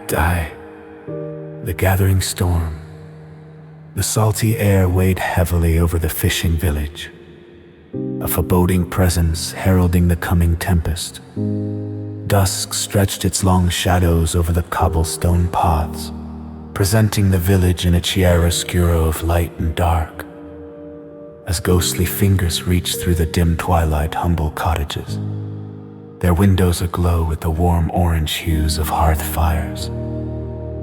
die. The gathering storm. The salty air weighed heavily over the fishing village, a foreboding presence heralding the coming tempest. Dusk stretched its long shadows over the cobblestone paths, presenting the village in a chiaroscuro of light and dark, as ghostly fingers reached through the dim twilight humble cottages, their windows aglow with the warm orange hues of hearth fires,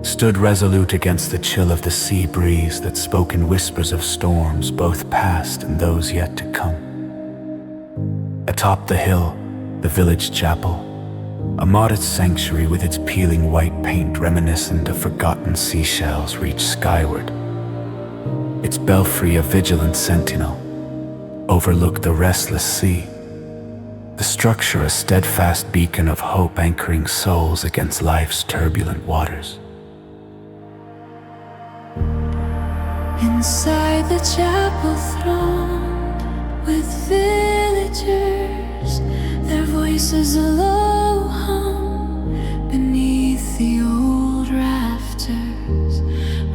stood resolute against the chill of the sea breeze that spoke in whispers of storms both past and those yet to come. Atop the hill, the village chapel, a modest sanctuary with its peeling white paint reminiscent of forgotten seashells, reached skyward. Its belfry, a vigilant sentinel, overlooked the restless sea, the structure a steadfast beacon of hope anchoring souls against life's turbulent waters. Inside the chapel thronged with villagers, their voices a low hum beneath the old rafters,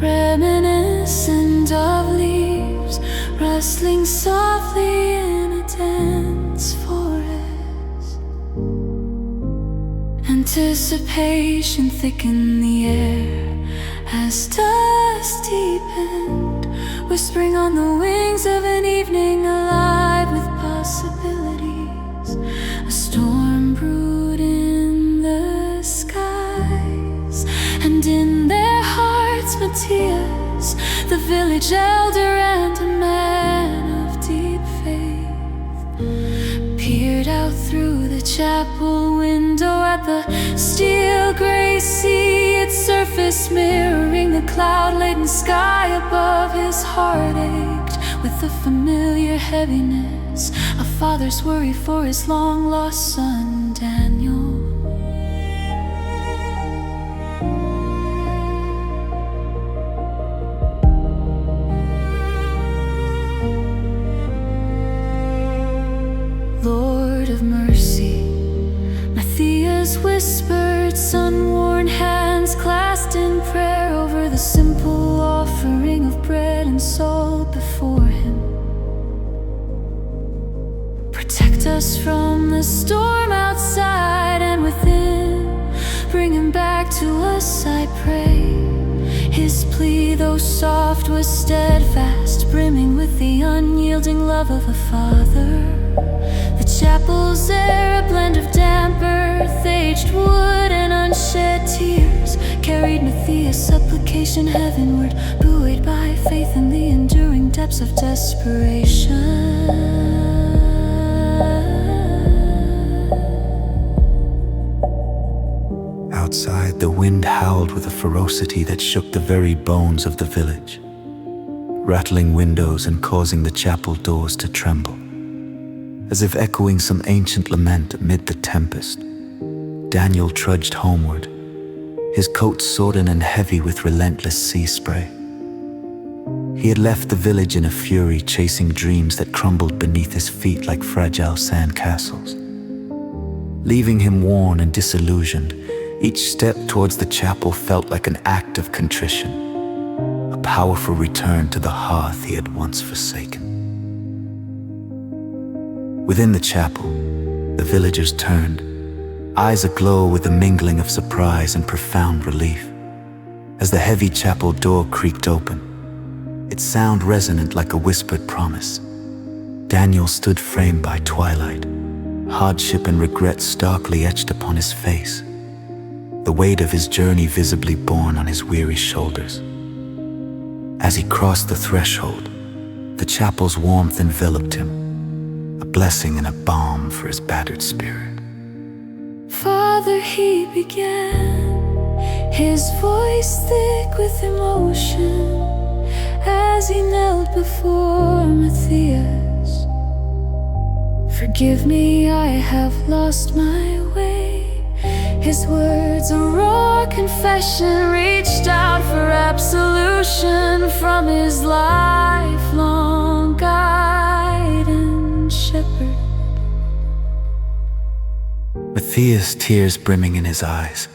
reminiscent of leaves rustling softly in a dense forest. Anticipation thickened the air as dusk deepened, whispering on the wings of an evening alive with possibilities. A storm brewed in the skies, and in their hearts Matthias, the village elder and a man of deep faith, peered out through the chapel window at the steel gray sea, its surface mirroring the cloud-laden sky above. His heart ached with the familiar heaviness, a father's worry for his long-lost son, Daniel. Lord of mercy, Matthias whispered, sun-worn hands clasped in prayer over the simple offering of bread and salt before him. Protect us from the storm outside and within, bring him back to us, I pray. His plea, though soft, was steadfast, brimming with the unyielding love of a father. The chapel's air, a blend of damp earth, aged wood, and unshed tears, carried Matthias' supplication heavenward, buoyed by faith in the enduring depths of desperation. Outside, the wind howled with a ferocity that shook the very bones of the village, rattling windows and causing the chapel doors to tremble. As if echoing some ancient lament amid the tempest, Daniel trudged homeward, his coat sodden and heavy with relentless sea spray. He had left the village in a fury, chasing dreams that crumbled beneath his feet like fragile sand castles. Leaving him worn and disillusioned, each step towards the chapel felt like an act of contrition, a powerful return to the hearth he had once forsaken. Within the chapel, the villagers turned, eyes aglow with the mingling of surprise and profound relief. As the heavy chapel door creaked open, its sound resonant like a whispered promise, Daniel stood framed by twilight, hardship and regret starkly etched upon his face, the weight of his journey visibly borne on his weary shoulders. As he crossed the threshold, the chapel's warmth enveloped him, a blessing and a balm for his battered spirit. Father, he began, his voice thick with emotion, as he knelt before Matthias. Forgive me, I have lost my way. His words, a raw confession, reached out for absolution from his lifelong guide and shepherd. Matthias, tears brimming in his eyes,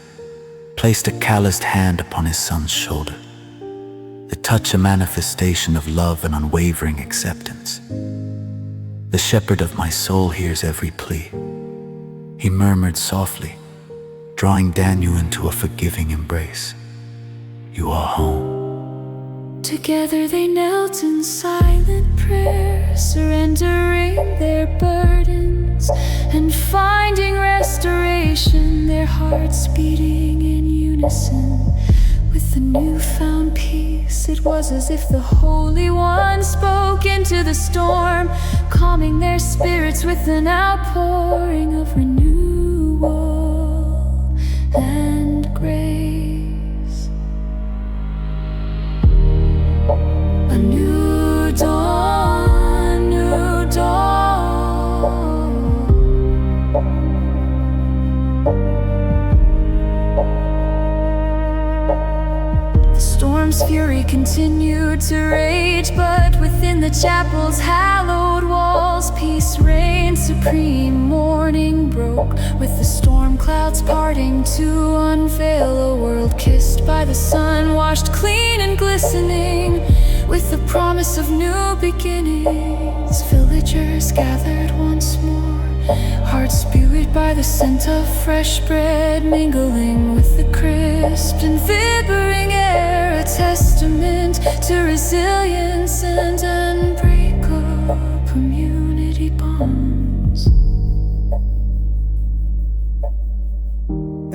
placed a calloused hand upon his son's shoulder, the touch a manifestation of love and unwavering acceptance. The shepherd of my soul hears every plea, he murmured softly, drawing Daniel into a forgiving embrace. You are home. Together they knelt in silent prayer, surrendering their burdens and finding restoration, their hearts beating in unison with the newfound peace. It was as if the Holy One spoke into the storm, calming their spirits with an outpouring of renewal and grace. A new dawn, new dawn. The storm's fury continued to rage, but within the chapel's hallowed walls, peace reigned supreme. Morning broke with the storm clouds parting to unveil a world kissed by the sun, washed clean and glistening with the promise of new beginnings. Villagers gathered once more, hearts buoyed by the scent of fresh bread, mingling with the crisp and vibrant air, a testament to resilience and unbreakable community bonds.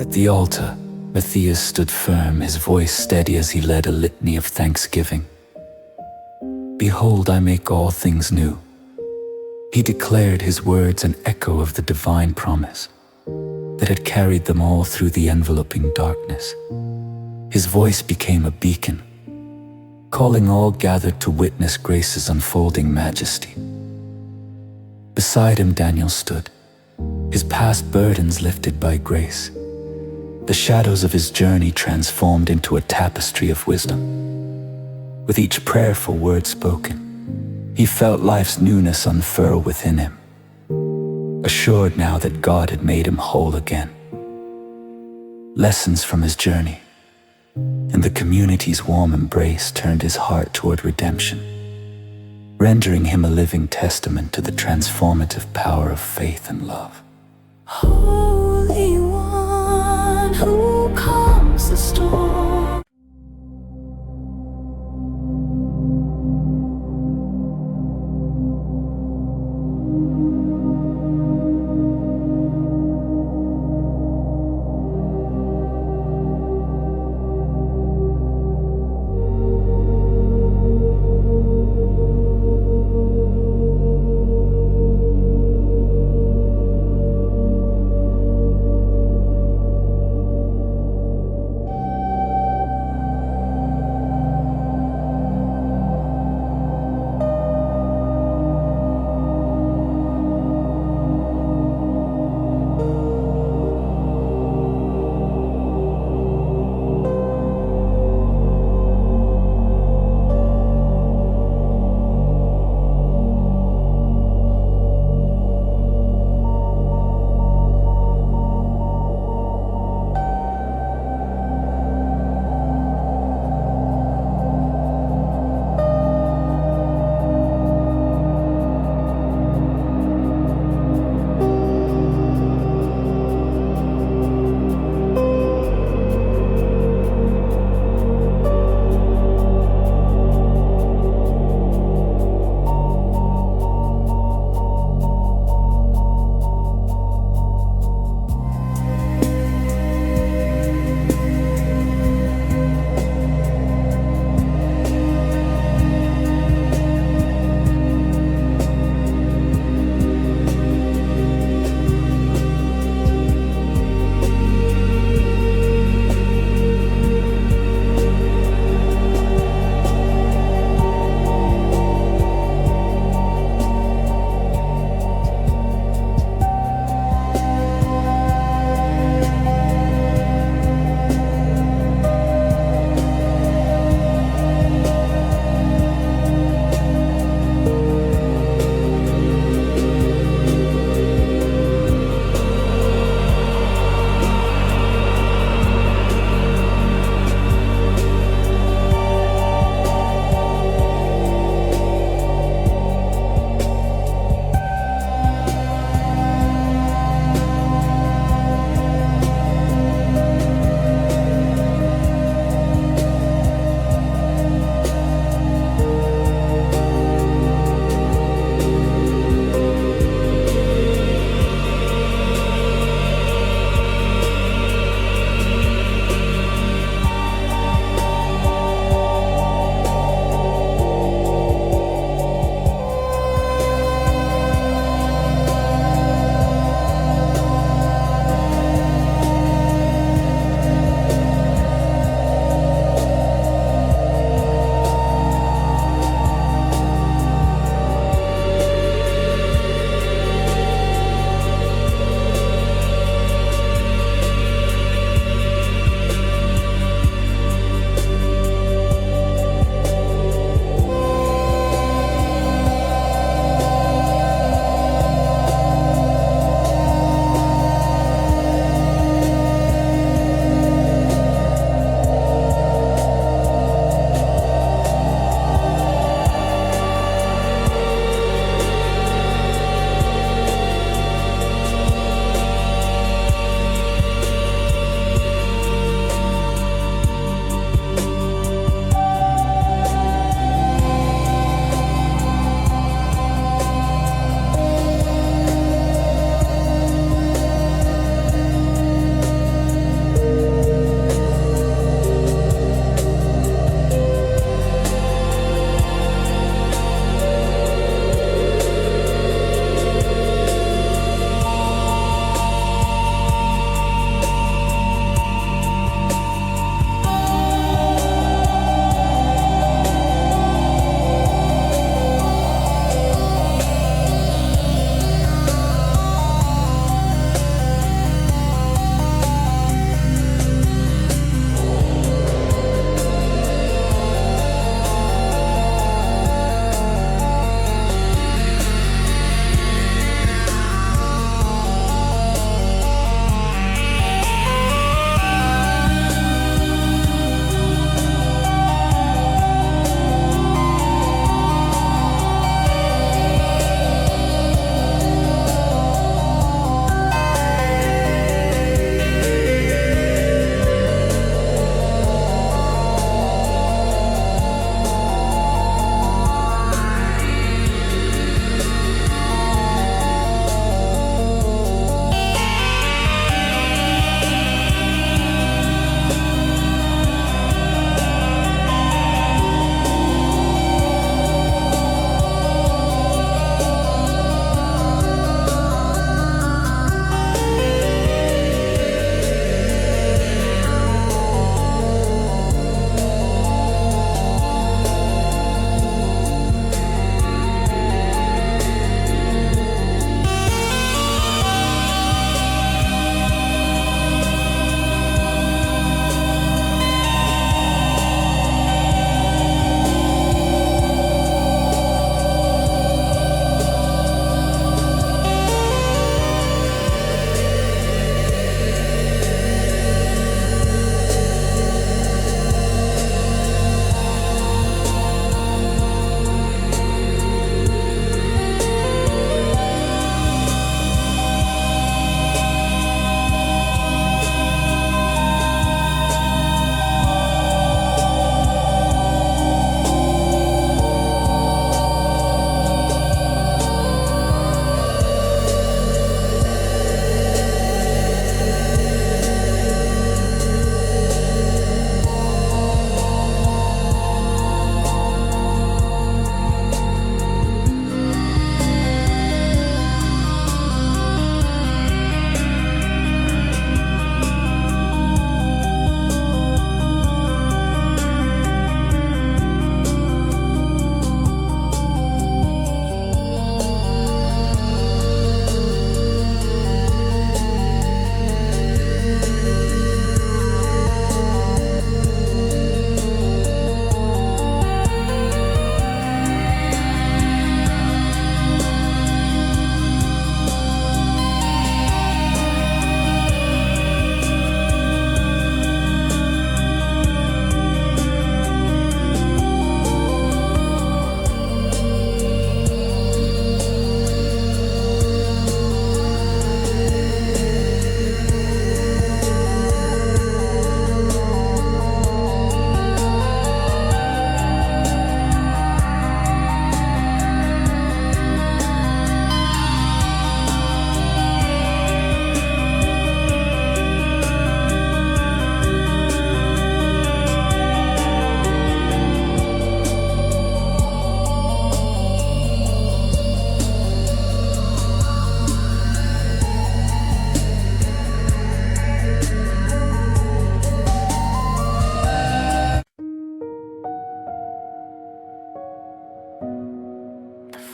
At the altar, Matthias stood firm, his voice steady as he led a litany of thanksgiving. Behold, I make all things new. He declared, his words an echo of the divine promise that had carried them all through the enveloping darkness. His voice became a beacon, calling all gathered to witness grace's unfolding majesty. Beside him Daniel stood, his past burdens lifted by grace, the shadows of his journey transformed into a tapestry of wisdom. With each prayerful word spoken, he felt life's newness unfurl within him, assured now that God had made him whole again. Lessons from his journey and the community's warm embrace turned his heart toward redemption, rendering him a living testament to the transformative power of faith and love. Holy One, who calms the storm.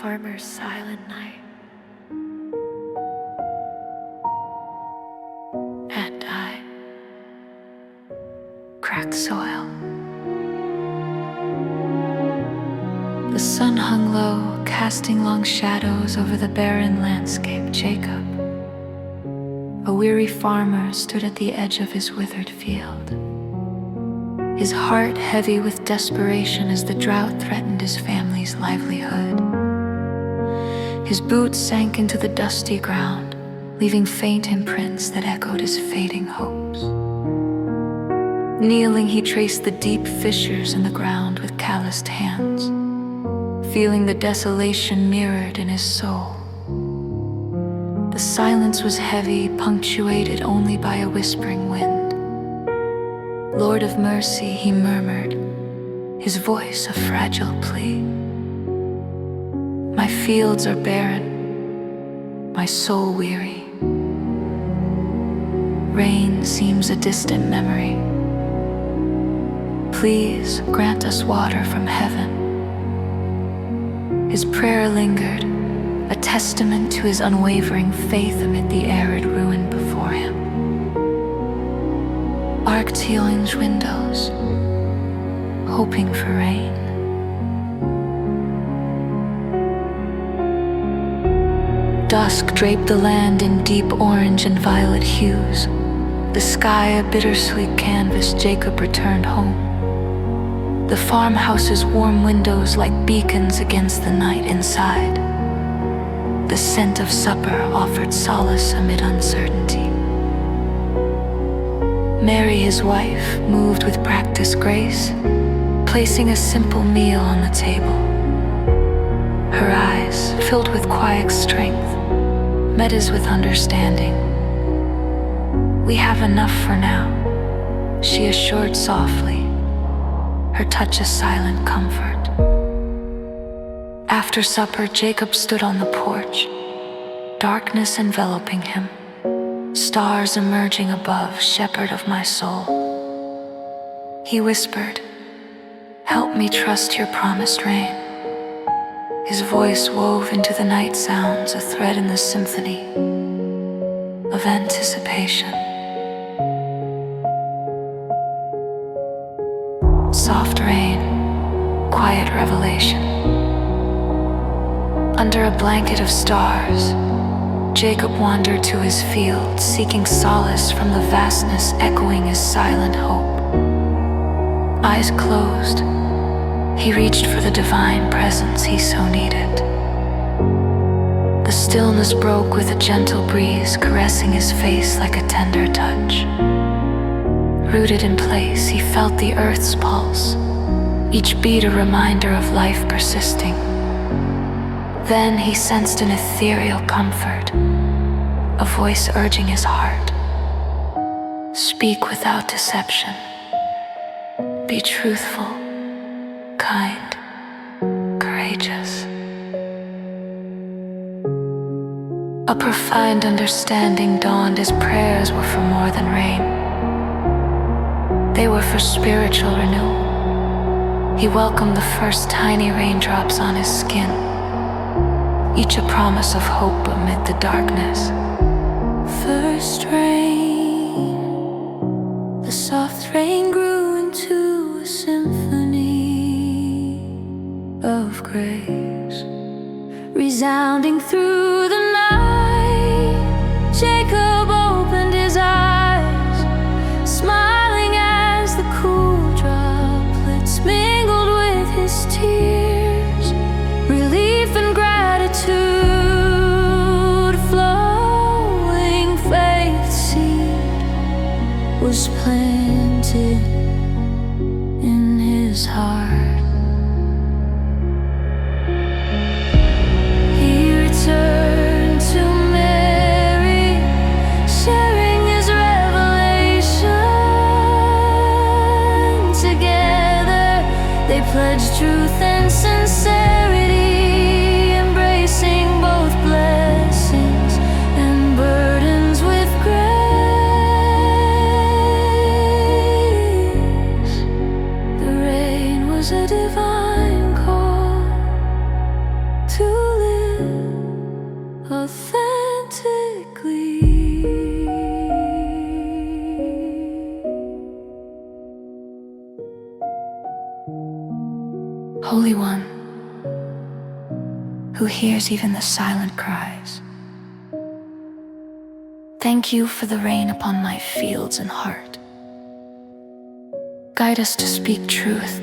farmer's silent night. And I cracked soil. The sun hung low, casting long shadows over the barren landscape. Jacob, a weary farmer, stood at the edge of his withered field, his heart heavy with desperation as the drought threatened his family's livelihood. His boots sank into the dusty ground, leaving faint imprints that echoed his fading hopes. Kneeling, he traced the deep fissures in the ground with calloused hands, feeling the desolation mirrored in his soul. The silence was heavy, punctuated only by a whispering wind. Lord of mercy, he murmured, his voice a fragile plea. My fields are barren, my soul weary. Rain seems a distant memory. Please grant us water from heaven. His prayer lingered, a testament to his unwavering faith amid the arid ruin before him. Arcturian's windows, hoping for rain. Dusk draped the land in deep orange and violet hues. The sky a bittersweet canvas. Jacob returned home. The farmhouse's warm windows like beacons against the night inside. The scent of supper offered solace amid uncertainty. Mary, his wife, moved with practiced grace, placing a simple meal on the table. Her eyes, filled with quiet strength, met his with understanding. We have enough for now, she assured softly, her touch a silent comfort. After supper, Jacob stood on the porch, darkness enveloping him, stars emerging above, shepherd of my soul. He whispered, help me trust your promised rain. His voice wove into the night sounds, a thread in the symphony of anticipation. Soft rain, quiet revelation. Under a blanket of stars, Jacob wandered to his field, seeking solace from the vastness echoing his silent hope. Eyes closed, he reached for the divine presence he so needed. The stillness broke with a gentle breeze, caressing his face like a tender touch. Rooted in place, he felt the earth's pulse, each beat a reminder of life persisting. Then he sensed an ethereal comfort, a voice urging his heart. Speak without deception. Be truthful, kind, courageous. A profound understanding dawned as prayers were for more than rain. They were for spiritual renewal. He welcomed the first tiny raindrops on his skin, each a promise of hope amid the darkness. First rain, the soft rain grew into a symphony of grace, resounding through the night. Jacob opened his eyes, smiling as the cool droplets mingled with his tears. Relief and gratitude flowing, faith seed was planted in his heart. He returned to Mary, sharing his revelation. Together they pledged truth and sincerity, embracing both blessings and burdens with grace. The rain was a divine call to Holy One, who hears even the silent cries, thank you for the rain upon my fields and heart. Guide us to speak truth,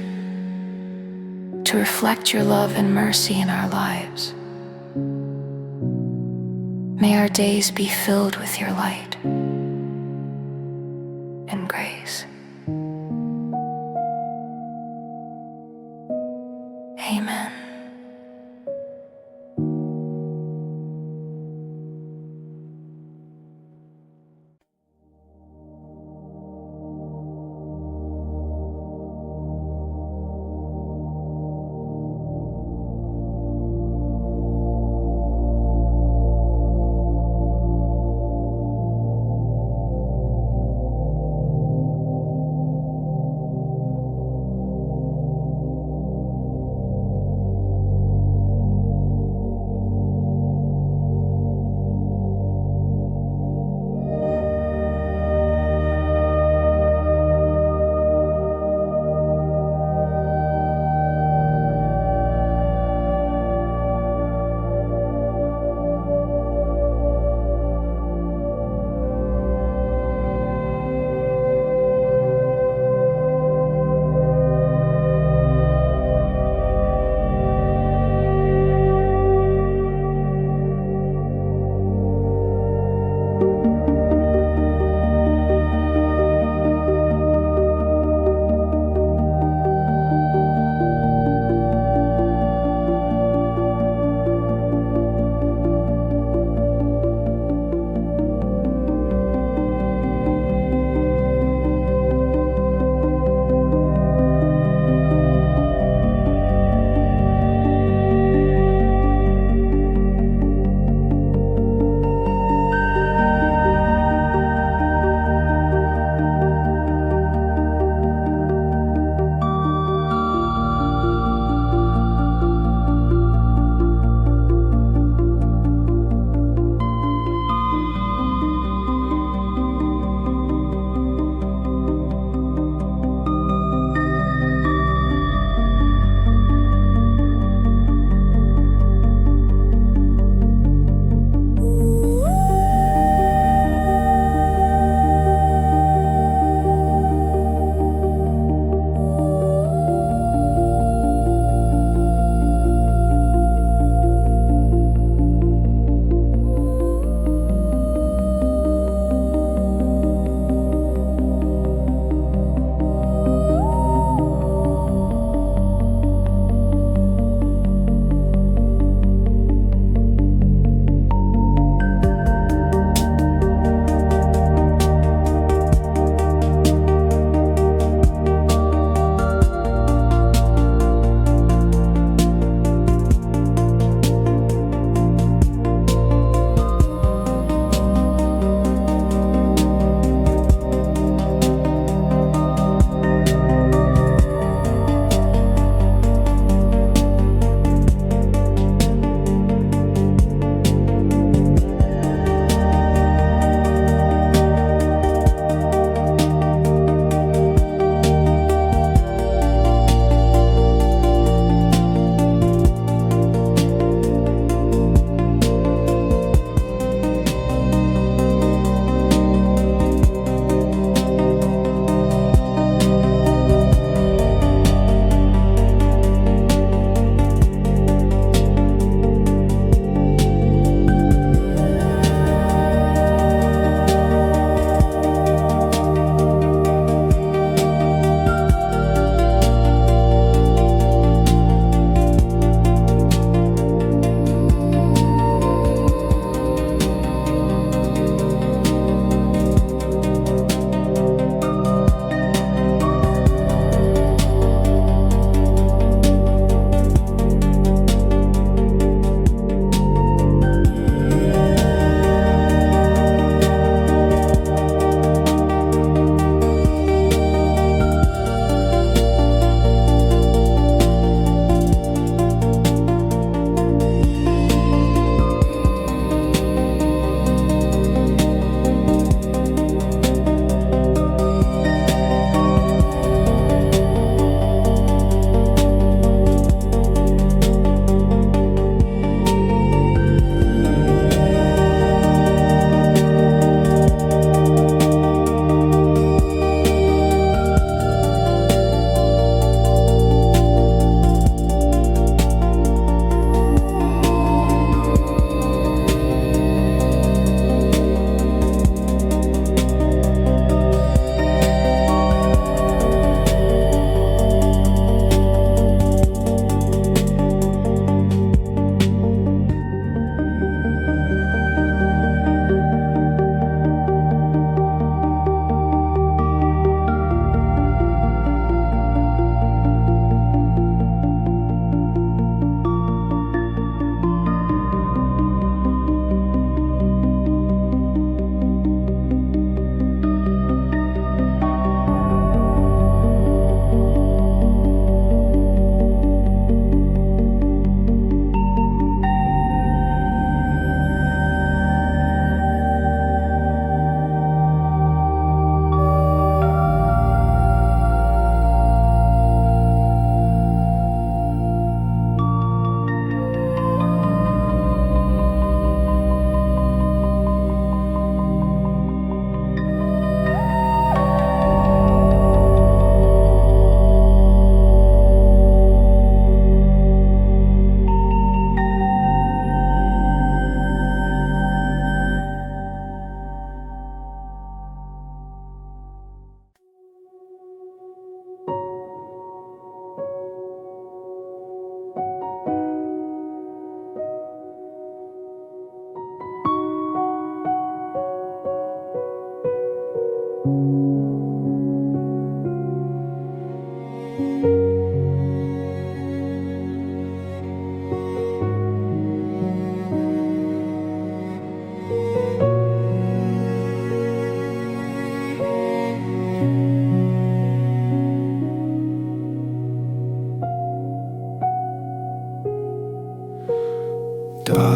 to reflect your love and mercy in our lives. May our days be filled with your light and grace. Amen.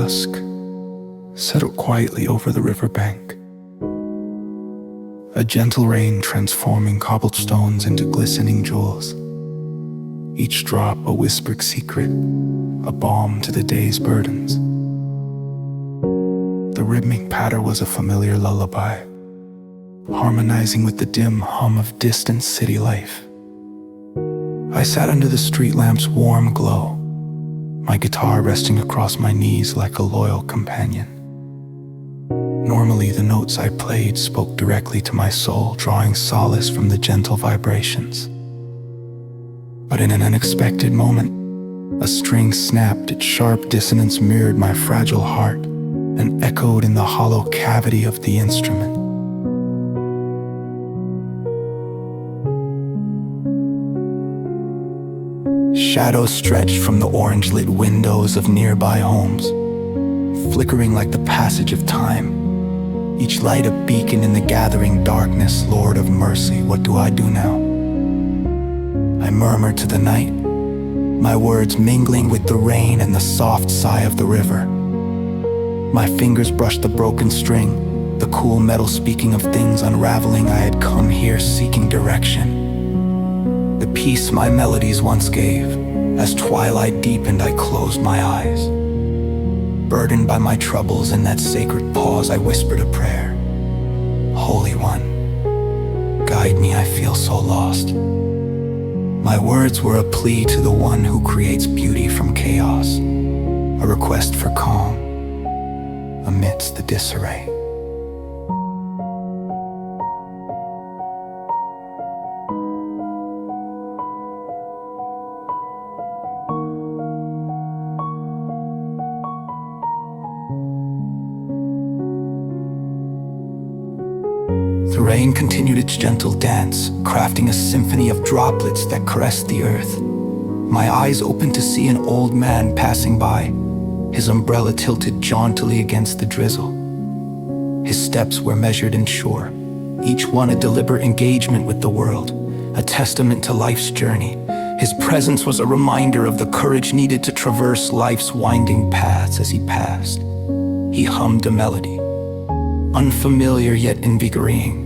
dusk settled quietly over the riverbank. A gentle rain transforming cobbled stones into glistening jewels. Each drop a whispered secret, a balm to the day's burdens. The rhythmic patter was a familiar lullaby, harmonizing with the dim hum of distant city life. I sat under the street lamp's warm glow, my guitar resting across my knees like a loyal companion. Normally, the notes I played spoke directly to my soul, drawing solace from the gentle vibrations. But in an unexpected moment, a string snapped. Its sharp dissonance mirrored my fragile heart and echoed in the hollow cavity of the instrument. Shadows stretched from the orange-lit windows of nearby homes, flickering like the passage of time, each light a beacon in the gathering darkness. Lord of mercy, what do I do now? I murmured to the night, my words mingling with the rain and the soft sigh of the river. My fingers brushed the broken string, the cool metal speaking of things unraveling. I had come here seeking direction, the peace my melodies once gave. As twilight deepened, I closed my eyes. Burdened by my troubles, in that sacred pause I whispered a prayer. Holy One, guide me, I feel so lost. My words were a plea to the one who creates beauty from chaos, a request for calm amidst the disarray. The rain continued its gentle dance, crafting a symphony of droplets that caressed the earth. My eyes opened to see an old man passing by, his umbrella tilted jauntily against the drizzle. His steps were measured and sure, each one a deliberate engagement with the world, a testament to life's journey. His presence was a reminder of the courage needed to traverse life's winding paths. As he passed, he hummed a melody, unfamiliar yet invigorating,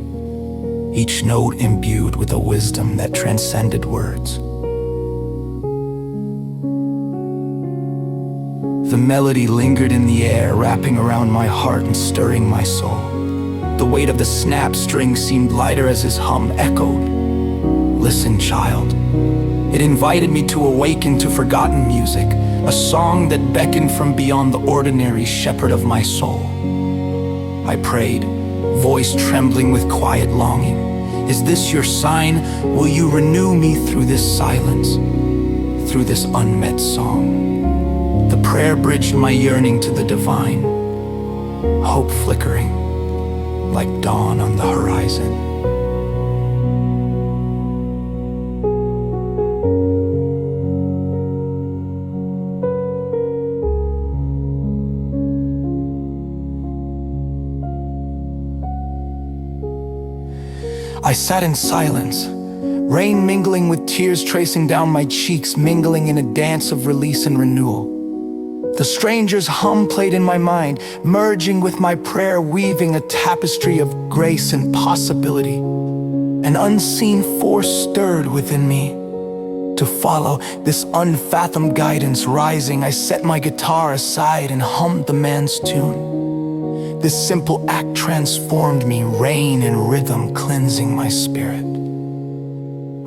each note imbued with a wisdom that transcended words. The melody lingered in the air, wrapping around my heart and stirring my soul. The weight of the snap string seemed lighter as his hum echoed. Listen, child. It invited me to awaken to forgotten music, a song that beckoned from beyond the ordinary, shepherd of my soul. I prayed, voice trembling with quiet longing. Is this your sign? Will you renew me through this silence, through this unmet song? The prayer bridged my yearning to the divine, hope flickering like dawn on the horizon. I sat in silence, rain mingling with tears tracing down my cheeks, mingling in a dance of release and renewal. The stranger's hum played in my mind, merging with my prayer, weaving a tapestry of grace and possibility. An unseen force stirred within me to follow this unfathomed guidance. Rising, I set my guitar aside and hummed the man's tune. This simple act transformed me, rain and rhythm cleansing my spirit.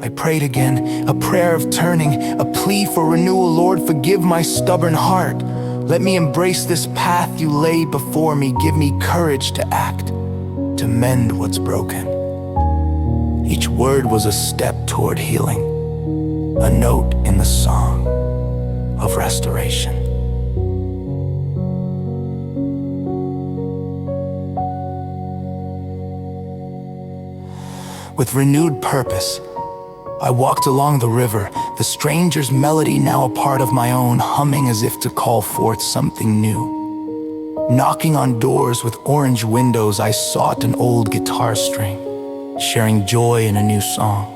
I prayed again, a prayer of turning, a plea for renewal. Lord, forgive my stubborn heart. Let me embrace this path you laid before me. Give me courage to act, to mend what's broken. Each word was a step toward healing, a note in the song of restoration. With renewed purpose, I walked along the river, the stranger's melody now a part of my own, humming as if to call forth something new. Knocking on doors with orange windows, I sought an old guitar string, sharing joy in a new song.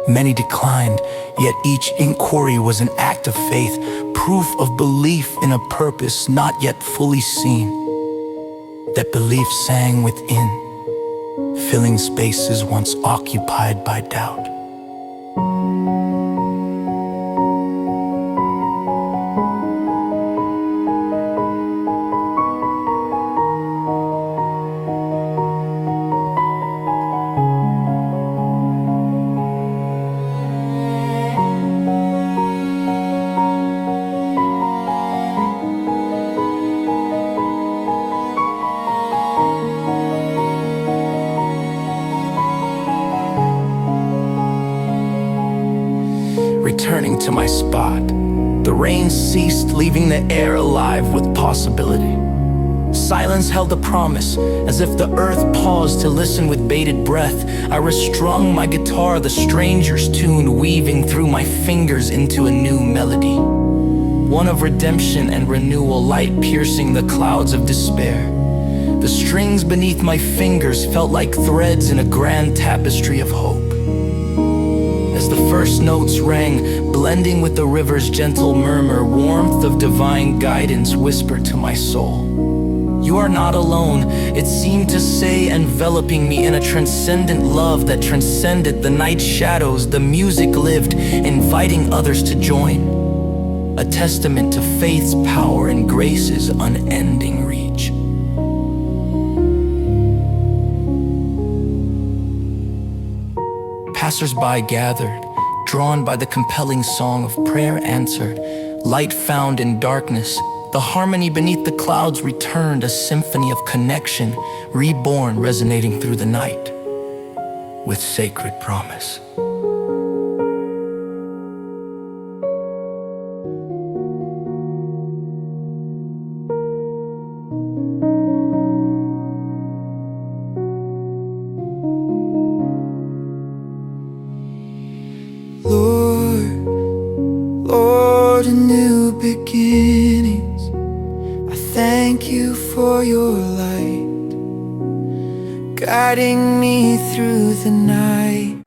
Many declined, yet each inquiry was an act of faith, proof of belief in a purpose not yet fully seen. That belief sang within, filling spaces once occupied by doubt. Returning to my spot, the rain ceased, leaving the air alive with possibility. Silence held a promise, as if the earth paused to listen with bated breath. I restrung my guitar, the stranger's tune weaving through my fingers into a new melody. One of redemption and renewal, light piercing the clouds of despair. The strings beneath my fingers felt like threads in a grand tapestry of hope. As the first notes rang, blending with the river's gentle murmur, warmth of divine guidance whispered to my soul. You are not alone, it seemed to say, enveloping me in a transcendent love that transcended the night shadows. The music lived, inviting others to join, a testament to faith's power and grace's unending reach. Passers-by gathered, drawn by the compelling song of prayer answered, light found in darkness. The harmony beneath the clouds returned, a symphony of connection, reborn, resonating through the night with sacred promise. Lord, in new beginnings, I thank you for your light, guiding me through the night.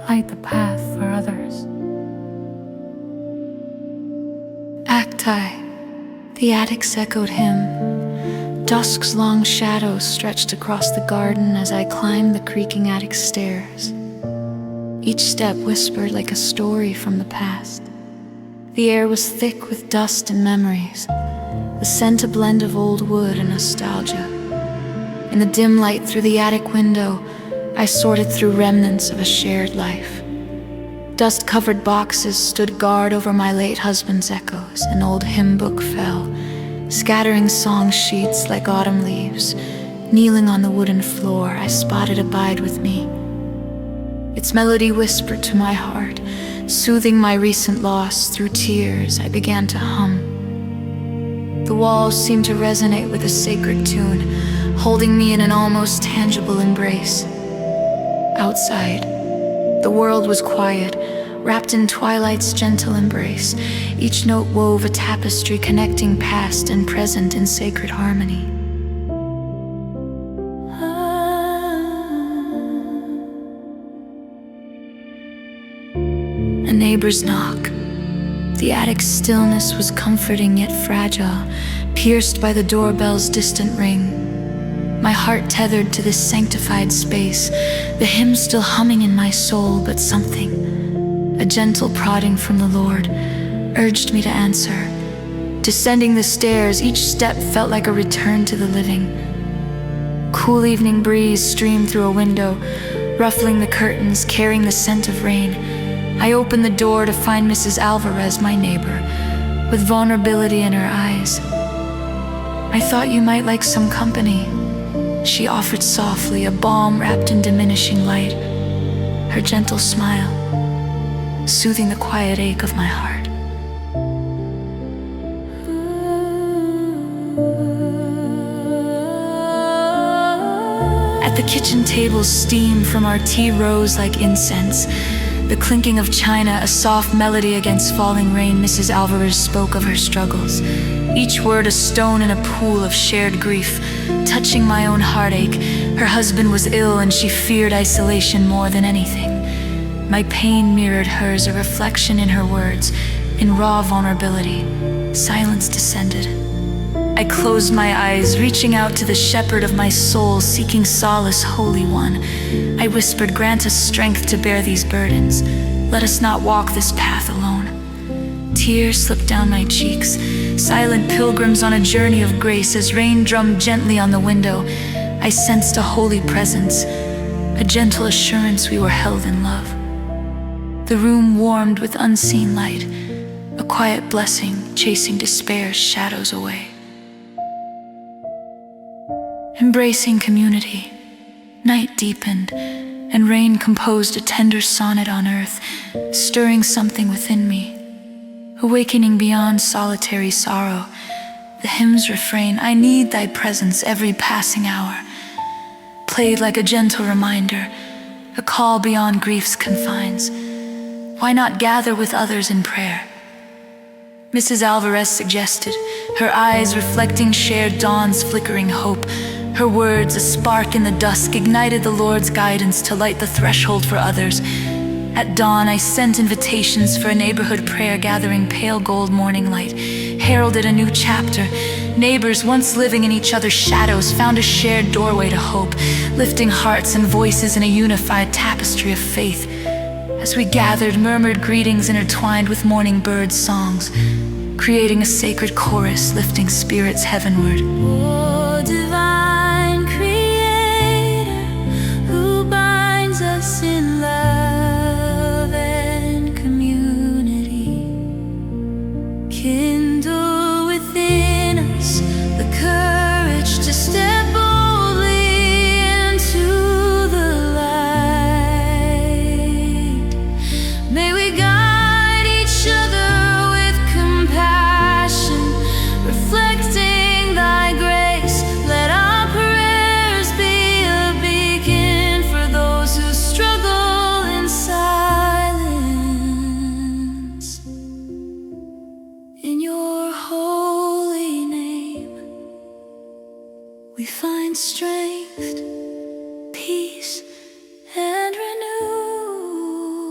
light the path for others. Acti, the attics echoed him. Dusk's long shadows stretched across the garden as I climbed the creaking attic stairs. Each step whispered like a story from the past. The air was thick with dust and memories, the scent a blend of old wood and nostalgia. In the dim light through the attic window, I sorted through remnants of a shared life. Dust-covered boxes stood guard over my late husband's echoes. An old hymn book fell, scattering song sheets like autumn leaves. Kneeling on the wooden floor, I spotted Abide With Me. Its melody whispered to my heart, soothing my recent loss. Through tears, I began to hum. The walls seemed to resonate with a sacred tune, holding me in an almost tangible embrace. Outside, the world was quiet, wrapped in twilight's gentle embrace. Each note wove a tapestry connecting past and present in sacred harmony. A neighbor's knock. The attic's stillness was comforting yet fragile, pierced by the doorbell's distant ring. My heart tethered to this sanctified space, the hymn still humming in my soul, but something, a gentle prodding from the Lord, urged me to answer. Descending the stairs, each step felt like a return to the living. Cool evening breeze streamed through a window, ruffling the curtains, carrying the scent of rain. I opened the door to find Mrs. Alvarez, my neighbor, with vulnerability in her eyes. "I thought you might like some company," she offered softly, a balm wrapped in diminishing light. Her gentle smile, soothing the quiet ache of my heart. At the kitchen table, steam from our tea rose like incense. The clinking of china, a soft melody against falling rain. Mrs. Alvarez spoke of her struggles, each word a stone in a pool of shared grief, touching my own heartache. Her husband was ill and she feared isolation more than anything. My pain mirrored hers, a reflection in her words. In raw vulnerability, silence descended. I closed my eyes, reaching out to the shepherd of my soul, seeking solace, Holy One. I whispered, "Grant us strength to bear these burdens. Let us not walk this path alone." Tears slipped down my cheeks, silent pilgrims on a journey of grace. As rain drummed gently on the window, I sensed a holy presence, a gentle assurance we were held in love. The room warmed with unseen light, a quiet blessing chasing despair's shadows away. Embracing community, night deepened, and rain composed a tender sonnet on earth, stirring something within me, awakening beyond solitary sorrow. The hymn's refrain, "I need thy presence every passing hour," played like a gentle reminder, a call beyond grief's confines. Why not gather with others in prayer? Mrs. Alvarez suggested, her eyes reflecting shared dawn's flickering hope. Her words, a spark in the dusk, ignited the Lord's guidance to light the threshold for others. At dawn, I sent invitations for a neighborhood prayer gathering. Pale gold morning light heralded a new chapter. Neighbors, once living in each other's shadows, found a shared doorway to hope, lifting hearts and voices in a unified tapestry of faith. As we gathered, murmured greetings intertwined with morning bird songs, creating a sacred chorus, lifting spirits heavenward. Oh, divine creator, who binds us in love and community, kindle within us the courage to step boldly into the light. May we guide each other with compassion, reflecting thy grace. Let our prayers be a beacon for those who struggle in silence. In your holy name, we find strength, peace, and renewal.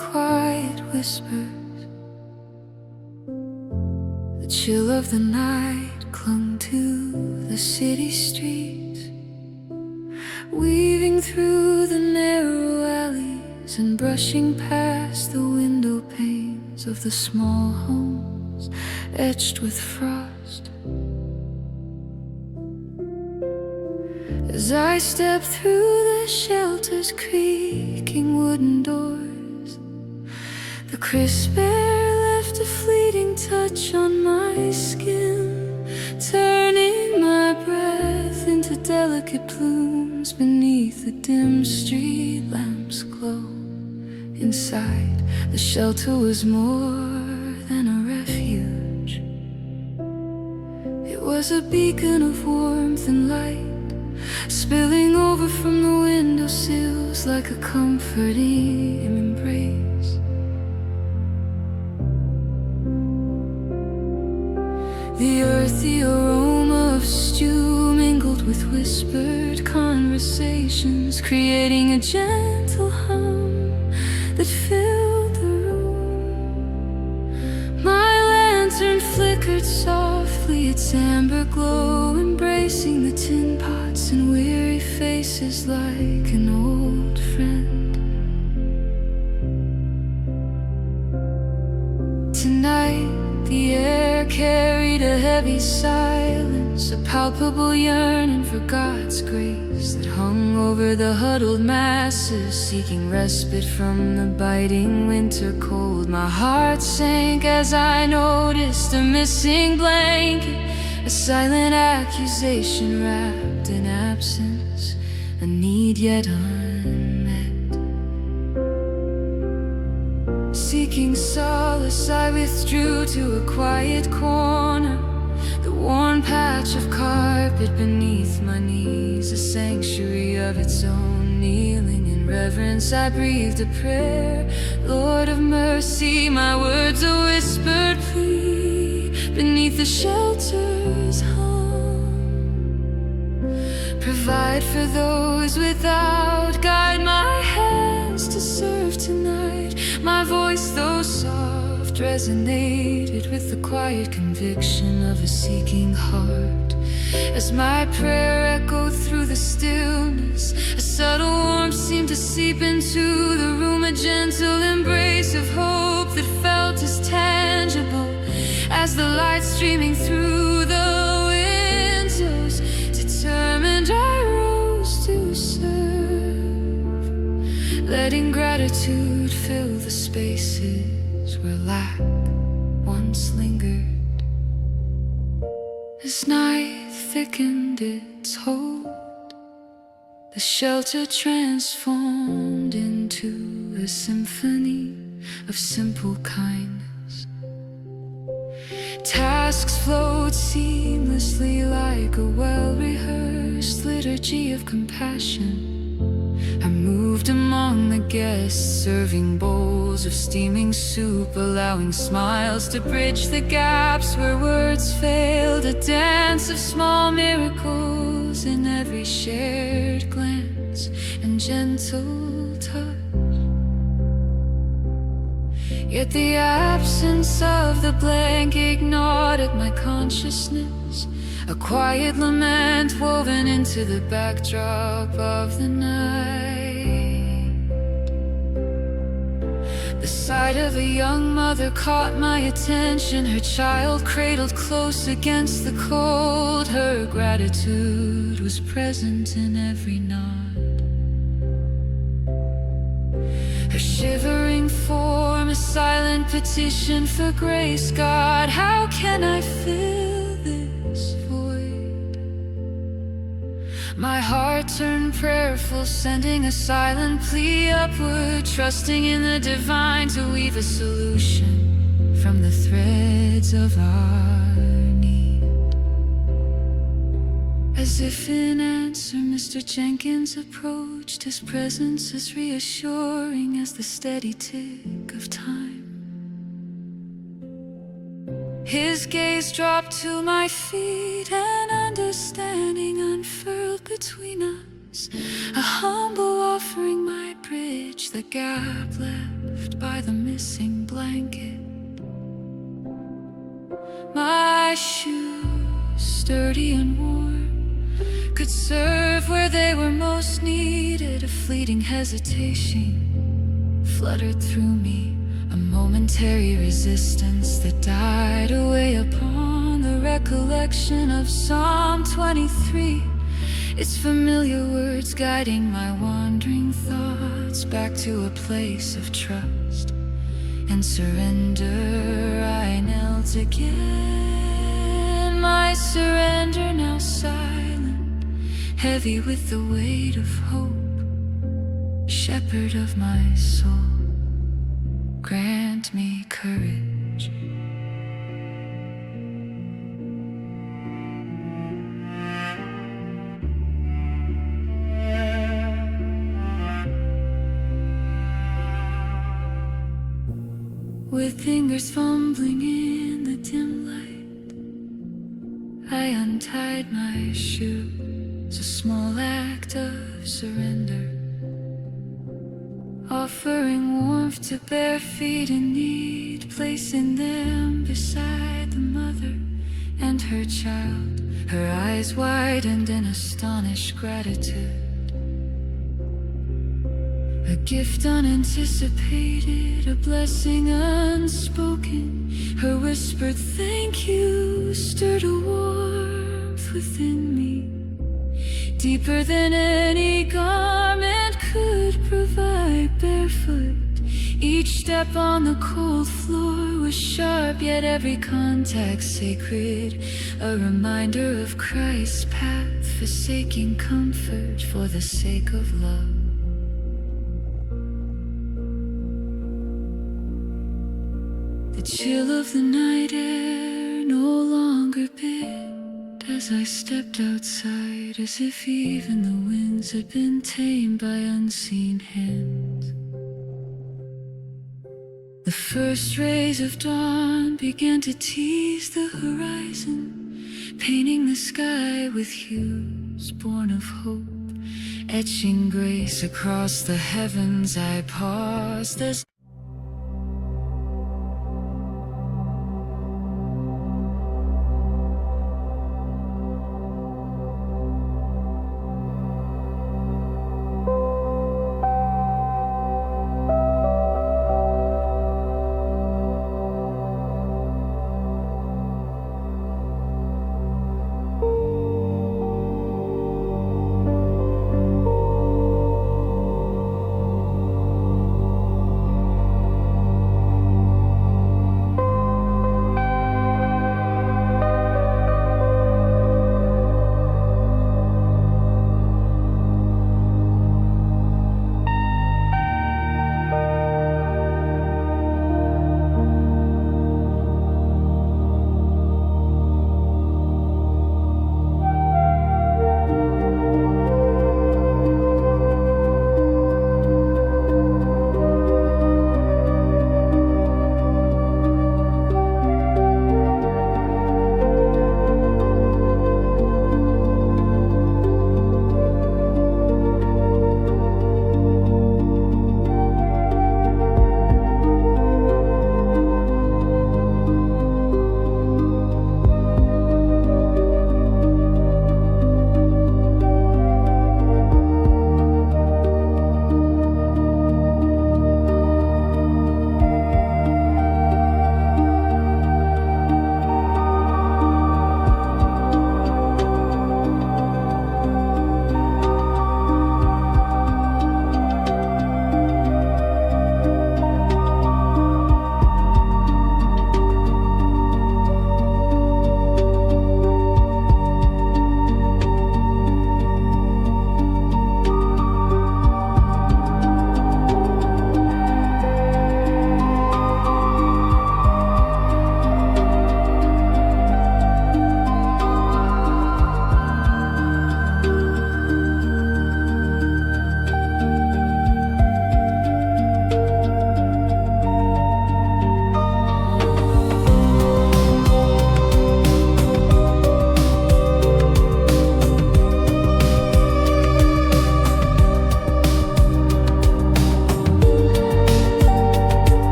quiet whispers. The chill of the night clung to the city streets, weaving through the narrow alleys and brushing past the window panes of the small homes etched with frost. As I step through the shelter's creaking wooden doors, the crisp air left a fleeting touch on my skin, turning my breath into delicate plumes beneath the dim street lamps' glow. Inside, the shelter was more than a refuge. It was a beacon of warmth and light, spilling over from the windowsills like a comforting embrace. The earthy aroma of stew mingled with whispered conversations, creating a gentle hum that filled the room. My lantern flickered softly, its amber glow embracing the tin pots and weary faces like an old friend. Tonight, the air carried a heavy silence, a palpable yearning for God's grace that hung over the huddled masses, seeking respite from the biting winter cold. My heart sank as I noticed a missing blanket, a silent accusation wrapped in absence, a need yet unmet. Seeking solace, I withdrew to a quiet corner, the worn patch of carpet beneath my knees, a sanctuary of its own. Kneeling in reverence, I breathed a prayer. Lord of mercy, my words a whispered plea beneath the shelter's hum. Provide for those without, guide my hands to serve tonight. My voice, though soft, resonated with the quiet conviction of a seeking heart. As my prayer echoed through the stillness, a subtle warmth seemed to seep into the room, a gentle embrace of hope that felt as tangible as the light streaming through the windows. Determined, I rose to serve, letting gratitude fill the spaces where lack once lingered. As night thickened its hold, the shelter transformed into a symphony of simple kindness. Tasks flowed seamlessly like a well-rehearsed liturgy of compassion. I moved among the guests, serving bowls of steaming soup, allowing smiles to bridge the gaps where words failed, a dance of small miracles in every shared glance and gentle touch. Yet the absence of the blanket gnawed at my consciousness, a quiet lament woven into the backdrop of the night. The sight of a young mother caught my attention, her child cradled close against the cold. Her gratitude was present in every nod. Her shivering form, a silent petition for grace. God, how can I fill this void? My heart turned prayerful, sending a silent plea upward, trusting in the divine to weave a solution from the threads of our need. As if in answer, Mr. Jenkins approached, his presence as reassuring as the steady tick of time. His gaze dropped to my feet, and understanding unfurled between us, a humble offering might bridge the gap left left by the missing blanket. My shoes, sturdy and warm, could serve where they were most needed. A fleeting hesitation fluttered through me, a momentary resistance that died away upon the recollection of Psalm 23. Its familiar words guiding my wandering thoughts back to a place of trust and surrender. I knelt again, my surrender now silent, heavy with the weight of hope. Shepherd of my soul, grant me courage. With fingers fumbling in the dim light, I untied my shoes, a small act of surrender, offering warmth to bare feet in need, placing them beside the mother and her child, her eyes widened in astonished gratitude. A gift unanticipated, a blessing unspoken. Her whispered thank you stirred a warmth within me, deeper than any garment could provide. Barefoot, each step on the cold floor was sharp, yet every contact sacred, a reminder of Christ's path, forsaking comfort for the sake of love. The chill of the night air no longer bit as I stepped outside, as if even the winds had been tamed by unseen hands. The first rays of dawn began to tease the horizon, painting the sky with hues born of hope, etching grace across the heavens. I paused as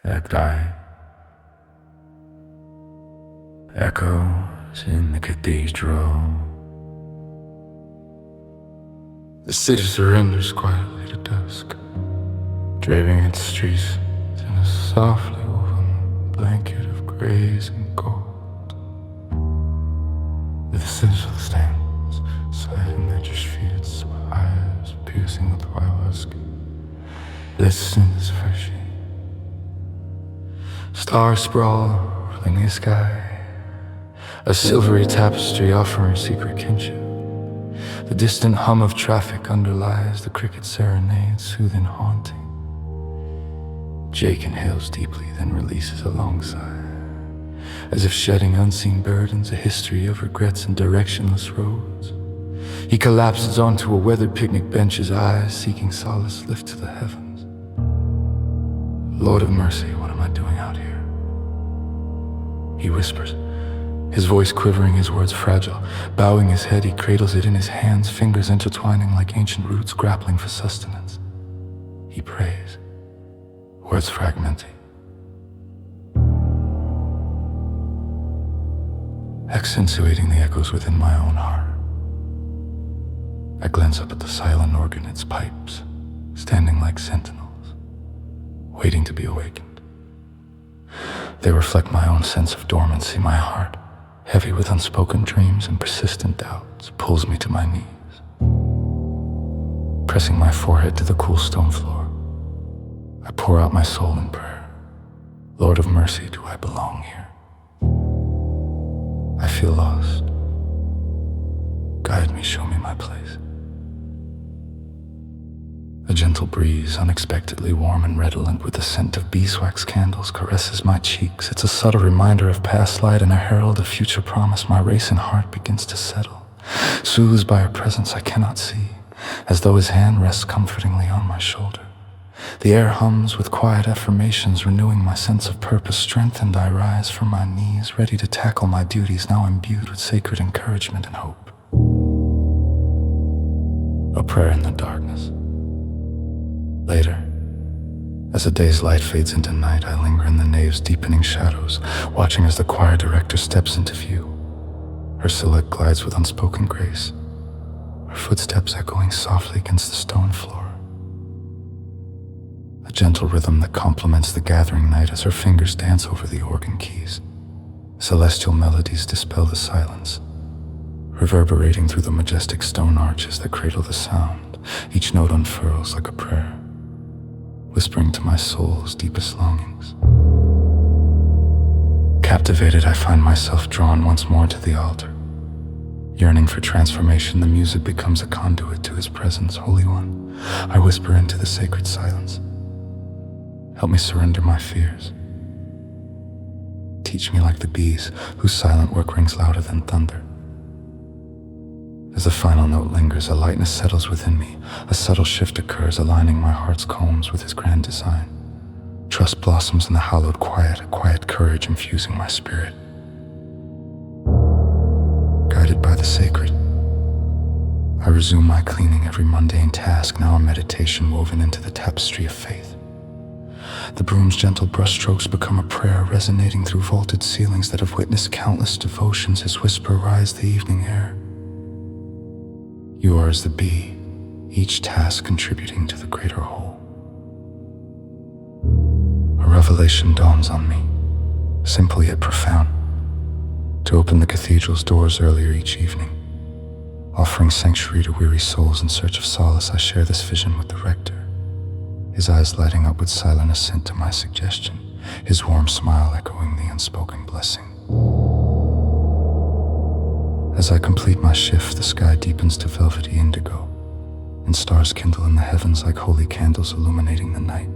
Act I. Echoes in the cathedral. The city surrenders quietly to dusk, draping its streets in a softly woven blanket of grays and gold. The essential stands, silent nature's feet, its eyes piercing the twilight sky. Listens for she. Stars sprawl, filling the sky, a silvery tapestry offering secret kinship. The distant hum of traffic underlies the cricket serenade, soothing, haunting. Jake inhales deeply, then releases a long sigh, as if shedding unseen burdens, a history of regrets and directionless roads. He collapses onto a weathered picnic bench, his eyes seeking solace lift to the heavens. Lord of mercy, what am I doing out here? He whispers, his voice quivering, his words fragile. Bowing his head, he cradles it in his hands, fingers intertwining like ancient roots grappling for sustenance. He prays, words fragmenting. Accentuating the echoes within my own heart. I glance up at the silent organ, its pipes, standing like sentinels, waiting to be awakened. They reflect my own sense of dormancy. My heart, heavy with unspoken dreams and persistent doubts, pulls me to my knees. Pressing my forehead to the cool stone floor, I pour out my soul in prayer. Lord of mercy, do I belong here? I feel lost. Guide me, show me my place. A gentle breeze, unexpectedly warm and redolent with the scent of beeswax candles, caresses my cheeks. It's a subtle reminder of past light and a herald of future promise. My racing heart begins to settle, soothed by a presence I cannot see, as though his hand rests comfortingly on my shoulder. The air hums with quiet affirmations, renewing my sense of purpose. Strengthened, I rise from my knees, ready to tackle my duties, now imbued with sacred encouragement and hope. A prayer in the darkness. Later, as the day's light fades into night, I linger in the nave's deepening shadows, watching as the choir director steps into view. Her silhouette glides with unspoken grace, her footsteps echoing softly against the stone floor. A gentle rhythm that complements the gathering night as her fingers dance over the organ keys. Celestial melodies dispel the silence, reverberating through the majestic stone arches that cradle the sound. Each note unfurls like a prayer, whispering to my soul's deepest longings. Captivated, I find myself drawn once more to the altar. Yearning for transformation, the music becomes a conduit to his presence. Holy One, I whisper into the sacred silence. Help me surrender my fears. Teach me like the bees, whose silent work rings louder than thunder. As the final note lingers, a lightness settles within me. A subtle shift occurs, aligning my heart's combs with his grand design. Trust blossoms in the hallowed quiet, a quiet courage infusing my spirit. Guided by the sacred, I resume my cleaning, every mundane task now a meditation woven into the tapestry of faith. The broom's gentle brushstrokes become a prayer, resonating through vaulted ceilings that have witnessed countless devotions. His whisper rises the evening air. You are as the bee, each task contributing to the greater whole. A revelation dawns on me, simple yet profound. To open the cathedral's doors earlier each evening, offering sanctuary to weary souls in search of solace, I share this vision with the rector, his eyes lighting up with silent assent to my suggestion, his warm smile echoing the unspoken blessing. As I complete my shift, the sky deepens to velvety indigo, and stars kindle in the heavens like holy candles illuminating the night.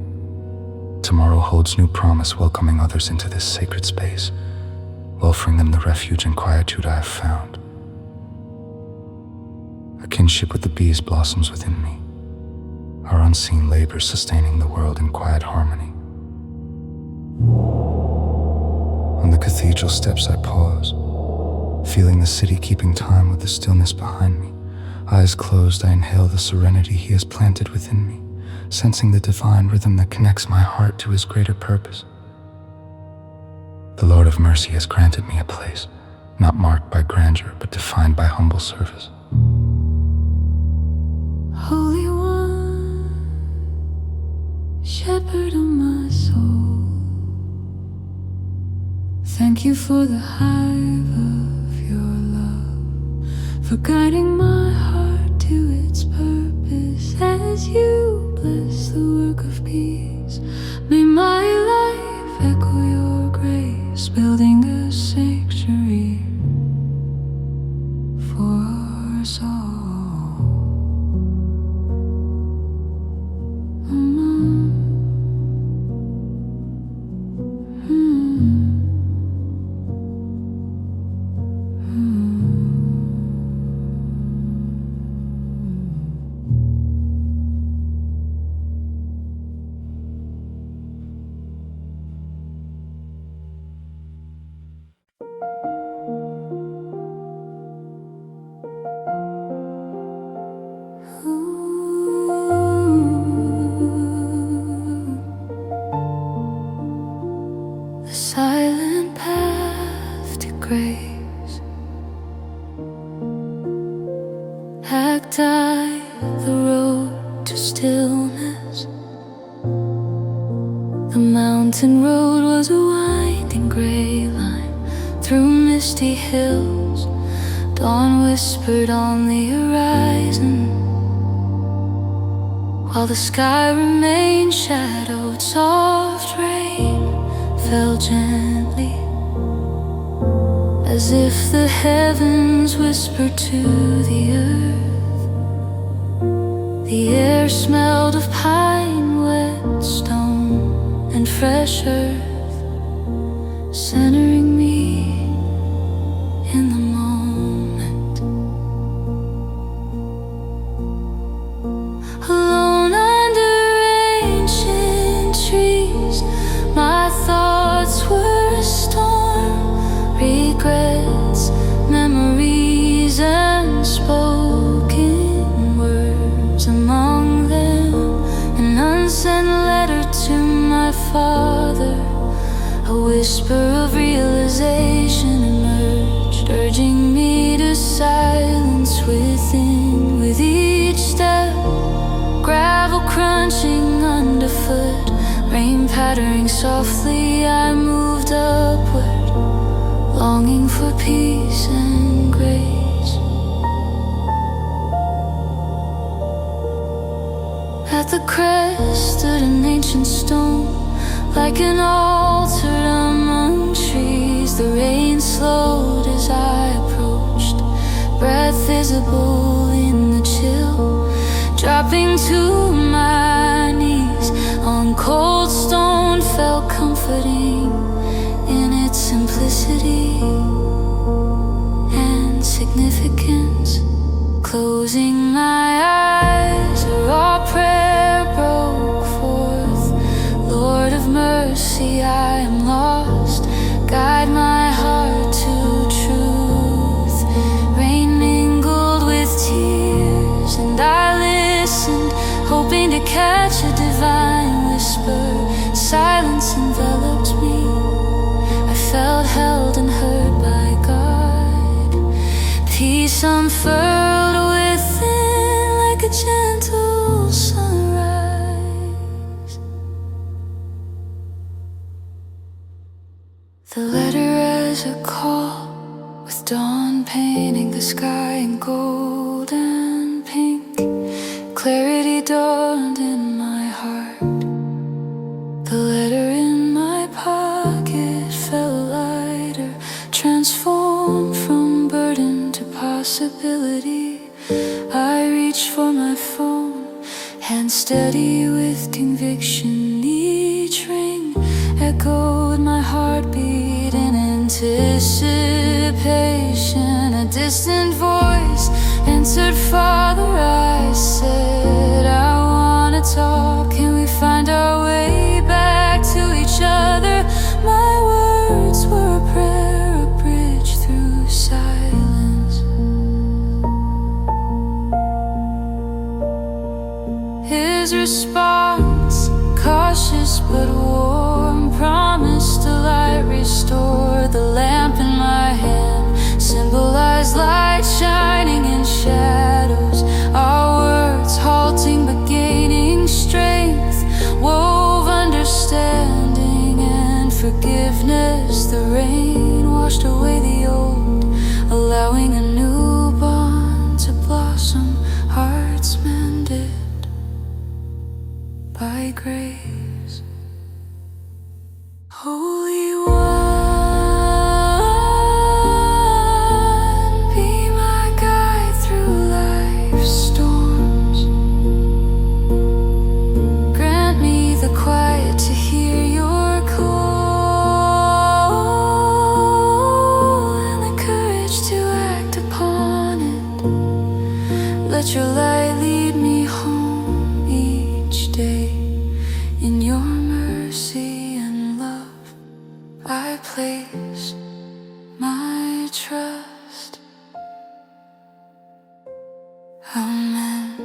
Tomorrow holds new promise, welcoming others into this sacred space, offering them the refuge and quietude I have found. A kinship with the bees blossoms within me, our unseen labors sustaining the world in quiet harmony. On the cathedral steps I pause, feeling the city keeping time with the stillness behind me. Eyes closed, I inhale the serenity he has planted within me, sensing the divine rhythm that connects my heart to his greater purpose. The Lord of mercy has granted me a place, not marked by grandeur, but defined by humble service. Holy One, Shepherd of my soul, thank you for the hive of your love, for guiding my heart to its purpose. As you bless the work of peace, may my life echo your grace, building a sanctuary for us all. The silent path to grace, Cacti, the road to stillness. The mountain road was a winding gray line through misty hills. Dawn whispered on the horizon, while the sky remained shadowed. Soft rain fell gently, as if the heavens whispered to the earth. The air smelled of pine, wet stone, and fresh earth, centering me in the moment. Alone under ancient trees, my thoughts were a storm. Regrets, memories, and spoken words. Among them, an unsent letter to my father. A whisper of realization emerged, urging me to silence within. With each step, gravel crunching underfoot, rain pattering softly, I moved upward, longing for peace and grace. At the crest stood an ancient stone, like an altar among trees. The rain slowed as I approached, breath visible in the chill, dropping to my knees on cold stone. Felt comforting in its simplicity and significance. Closing my eyes, a raw prayer broke forth. Lord of mercy, I am lost. Guide my heart to truth. Rain mingled with tears, and I listened, hoping to catch a divine whisper. Silence enveloped me. I felt held and heard by God. Peace unfurled within like a gentle sunrise. The letter as a call, with dawn painting the sky in gold and pink. Clarity dawned in my heart. The letter in my pocket felt lighter, transformed from burden to possibility. I reached for my phone, hand steady with conviction. Each ring echoed my heartbeat in anticipation. A distant voice answered, Father. I said, I wanna talk. Can we find our way back to each other? My words were a prayer, a bridge through silence. His response, cautious but warm, promised a light restored. pushed away the old, allowing a new bond to blossom, hearts mended by grace. Holy One, be my guide through life's storms. Grant me the quiet to hear your call and the courage to act upon it. Let your light lead me home each day. In your mercy and love I place my trust. Amen.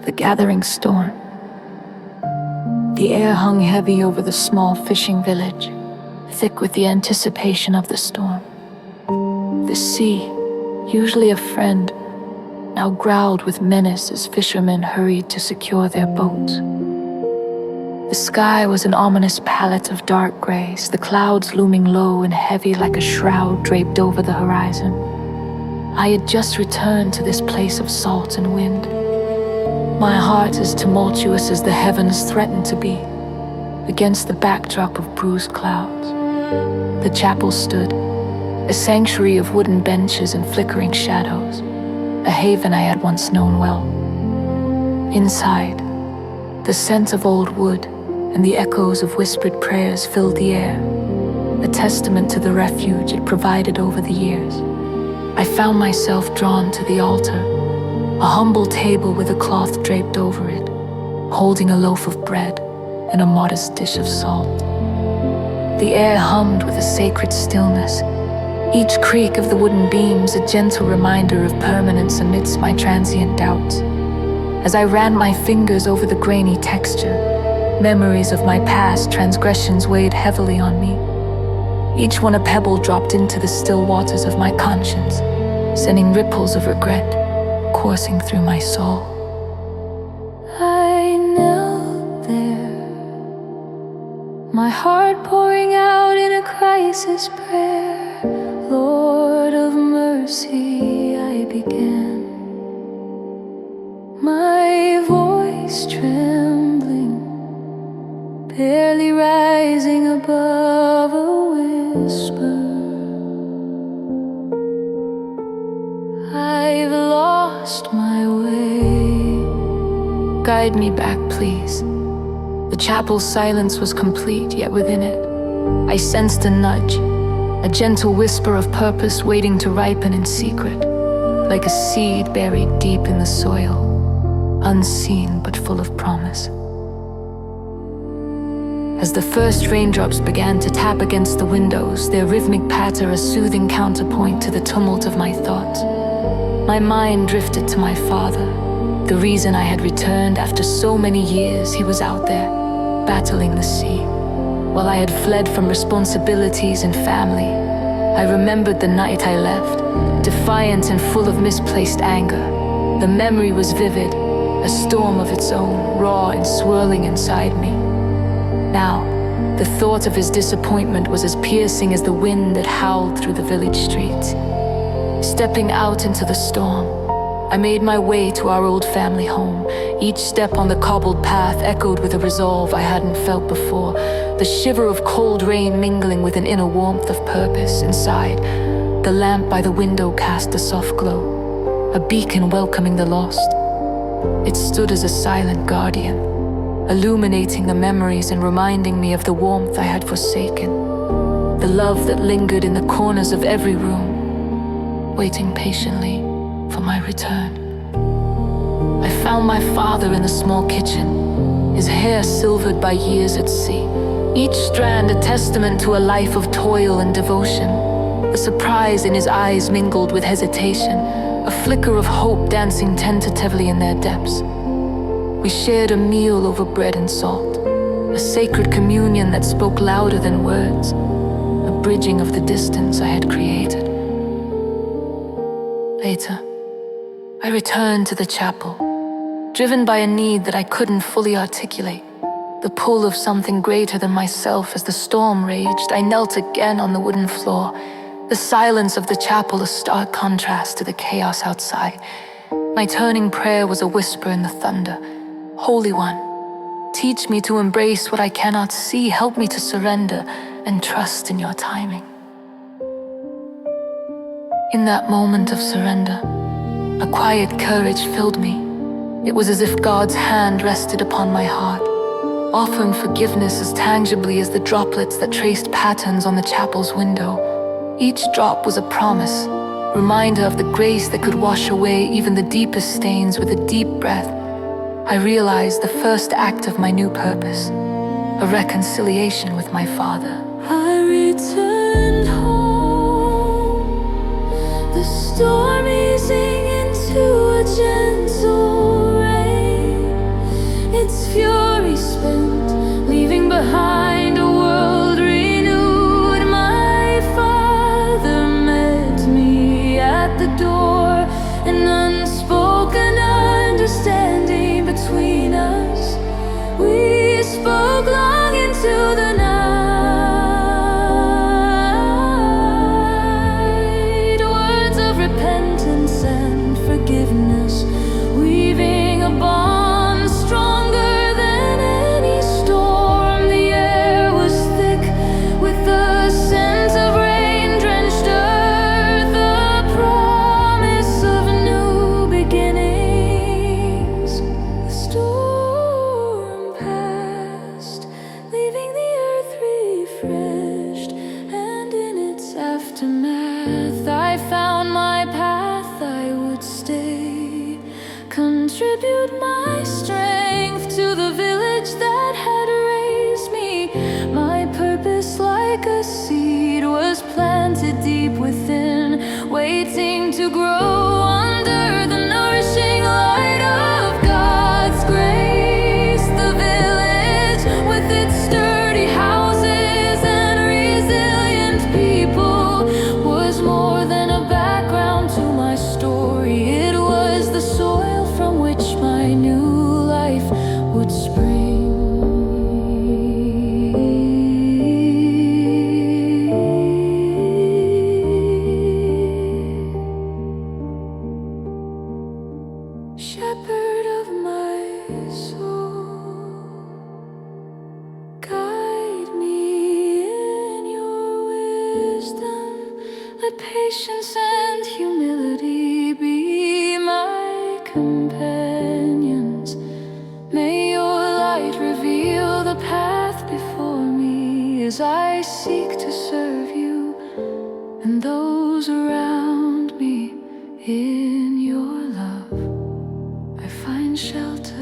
the gathering storm. The air hung heavy over the small fishing village, thick with the anticipation of the storm. The sea, usually a friend, now growled with menace as fishermen hurried to secure their boats. The sky was an ominous palette of dark grays, the clouds looming low and heavy like a shroud draped over the horizon. I had just returned to this place of salt and wind, my heart as tumultuous as the heavens threatened to be, against the backdrop of bruised clouds. The chapel stood, a sanctuary of wooden benches and flickering shadows, a haven I had once known well. Inside, the scent of old wood and the echoes of whispered prayers filled the air, a testament to the refuge it provided over the years. I found myself drawn to the altar, a humble table with a cloth draped over it, holding a loaf of bread and a modest dish of salt. The air hummed with a sacred stillness, each creak of the wooden beams a gentle reminder of permanence amidst my transient doubts. As I ran my fingers over the grainy texture, memories of my past transgressions weighed heavily on me. Each one a pebble dropped into the still waters of my conscience, sending ripples of regret coursing through my soul. I knelt there, my heart pouring out in a crisis prayer. Lord of mercy, I began, my voice trembling, barely rising above a whisper. I've lost my way. Guide me back, please. The chapel's silence was complete, yet within it, I sensed a nudge, a gentle whisper of purpose waiting to ripen in secret, like a seed buried deep in the soil, unseen but full of promise. As the first raindrops began to tap against the windows, their rhythmic patter a soothing counterpoint to the tumult of my thoughts, my mind drifted to my father. The reason I had returned after so many years, he was out there, battling the sea. While I had fled from responsibilities and family, I remembered the night I left, defiant and full of misplaced anger. The memory was vivid, a storm of its own, raw and swirling inside me. Now, the thought of his disappointment was as piercing as the wind that howled through the village streets. Stepping out into the storm, I made my way to our old family home. Each step on the cobbled path echoed with a resolve I hadn't felt before, the shiver of cold rain mingling with an inner warmth of purpose inside. The lamp by the window cast a soft glow, a beacon welcoming the lost. It stood as a silent guardian, illuminating the memories and reminding me of the warmth I had forsaken, the love that lingered in the corners of every room, waiting patiently for my return. I found my father in the small kitchen, his hair silvered by years at sea, each strand a testament to a life of toil and devotion. The surprise in his eyes mingled with hesitation, a flicker of hope dancing tentatively in their depths. We shared a meal over bread and salt, a sacred communion that spoke louder than words, a bridging of the distance I had created. Later, I returned to the chapel, driven by a need that I couldn't fully articulate, the pull of something greater than myself. As the storm raged, I knelt again on the wooden floor, the silence of the chapel a stark contrast to the chaos outside. My turning prayer was a whisper in the thunder. Holy One, teach me to embrace what I cannot see. Help me to surrender and trust in your timing. In that moment of surrender, a quiet courage filled me. It was as if God's hand rested upon my heart, offering forgiveness as tangibly as the droplets that traced patterns on the chapel's window. Each drop was a promise, reminder of the grace that could wash away even the deepest stains. With a deep breath, I realized the first act of my new purpose, a reconciliation with my father. I returned home, the storm easing into a gentle rain. contribute my strength to the village that had raised me. My purpose, like a seed, was planted deep within, waiting to grow under the nourishing light of God's grace. The village, with its sturdy houses and resilient people, was more than a background to my story. It was the soil from which my new life would spring. Shepherd of my soul, guide me in your wisdom. Let patience and humility be my companions. May your light reveal the path before me as I seek to serve you and those around me. In your love I find shelter.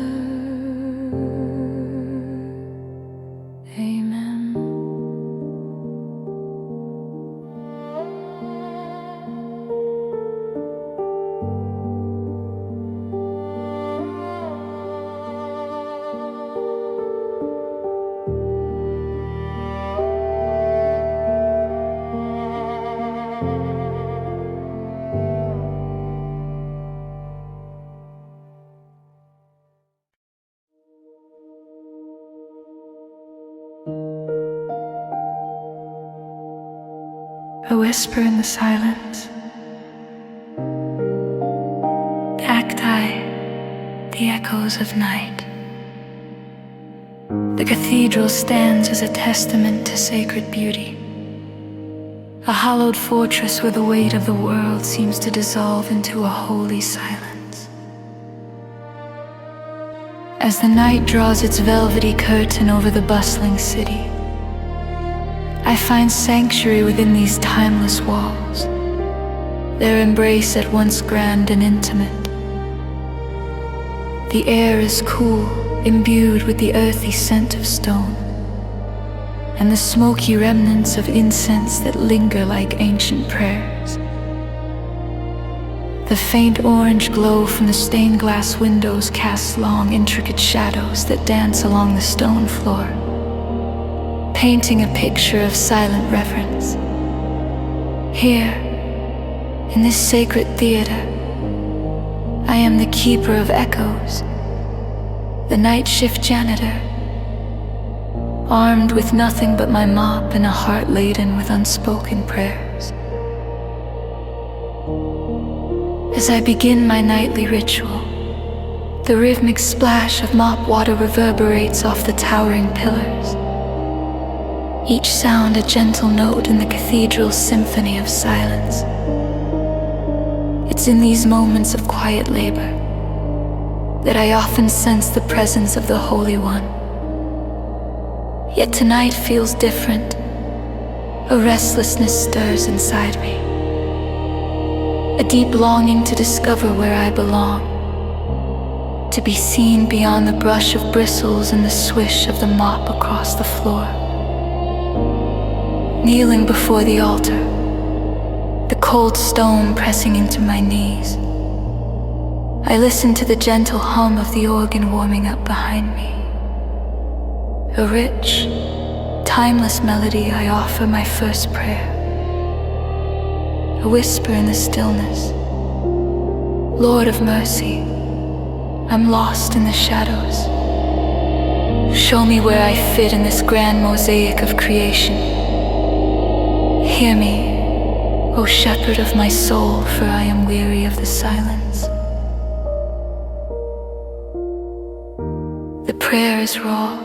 Amen. A whisper in the silence. Cacti, the echoes of night. The cathedral stands as a testament to sacred beauty. A hallowed fortress where the weight of the world seems to dissolve into a holy silence. As the night draws its velvety curtain over the bustling city, I find sanctuary within these timeless walls, their embrace at once grand and intimate. The air is cool, imbued with the earthy scent of stone, and the smoky remnants of incense that linger like ancient prayers. The faint orange glow from the stained glass windows casts long, intricate shadows that dance along the stone floor, painting a picture of silent reverence. Here, in this sacred theater, I am the keeper of echoes, the night shift janitor, armed with nothing but my mop and a heart laden with unspoken prayers. As I begin my nightly ritual, the rhythmic splash of mop water reverberates off the towering pillars, each sound a gentle note in the cathedral's symphony of silence. It's in these moments of quiet labor that I often sense the presence of the Holy One. Yet tonight feels different. A restlessness stirs inside me, a deep longing to discover where I belong, to be seen beyond the brush of bristles and the swish of the mop across the floor. Kneeling before the altar, the cold stone pressing into my knees, I listen to the gentle hum of the organ warming up behind me. A rich, timeless melody I offer my first prayer. A whisper in the stillness. Lord of mercy, I'm lost in the shadows. Show me where I fit in this grand mosaic of creation. Hear me, O shepherd of my soul, for I am weary of the silence. The prayer is raw,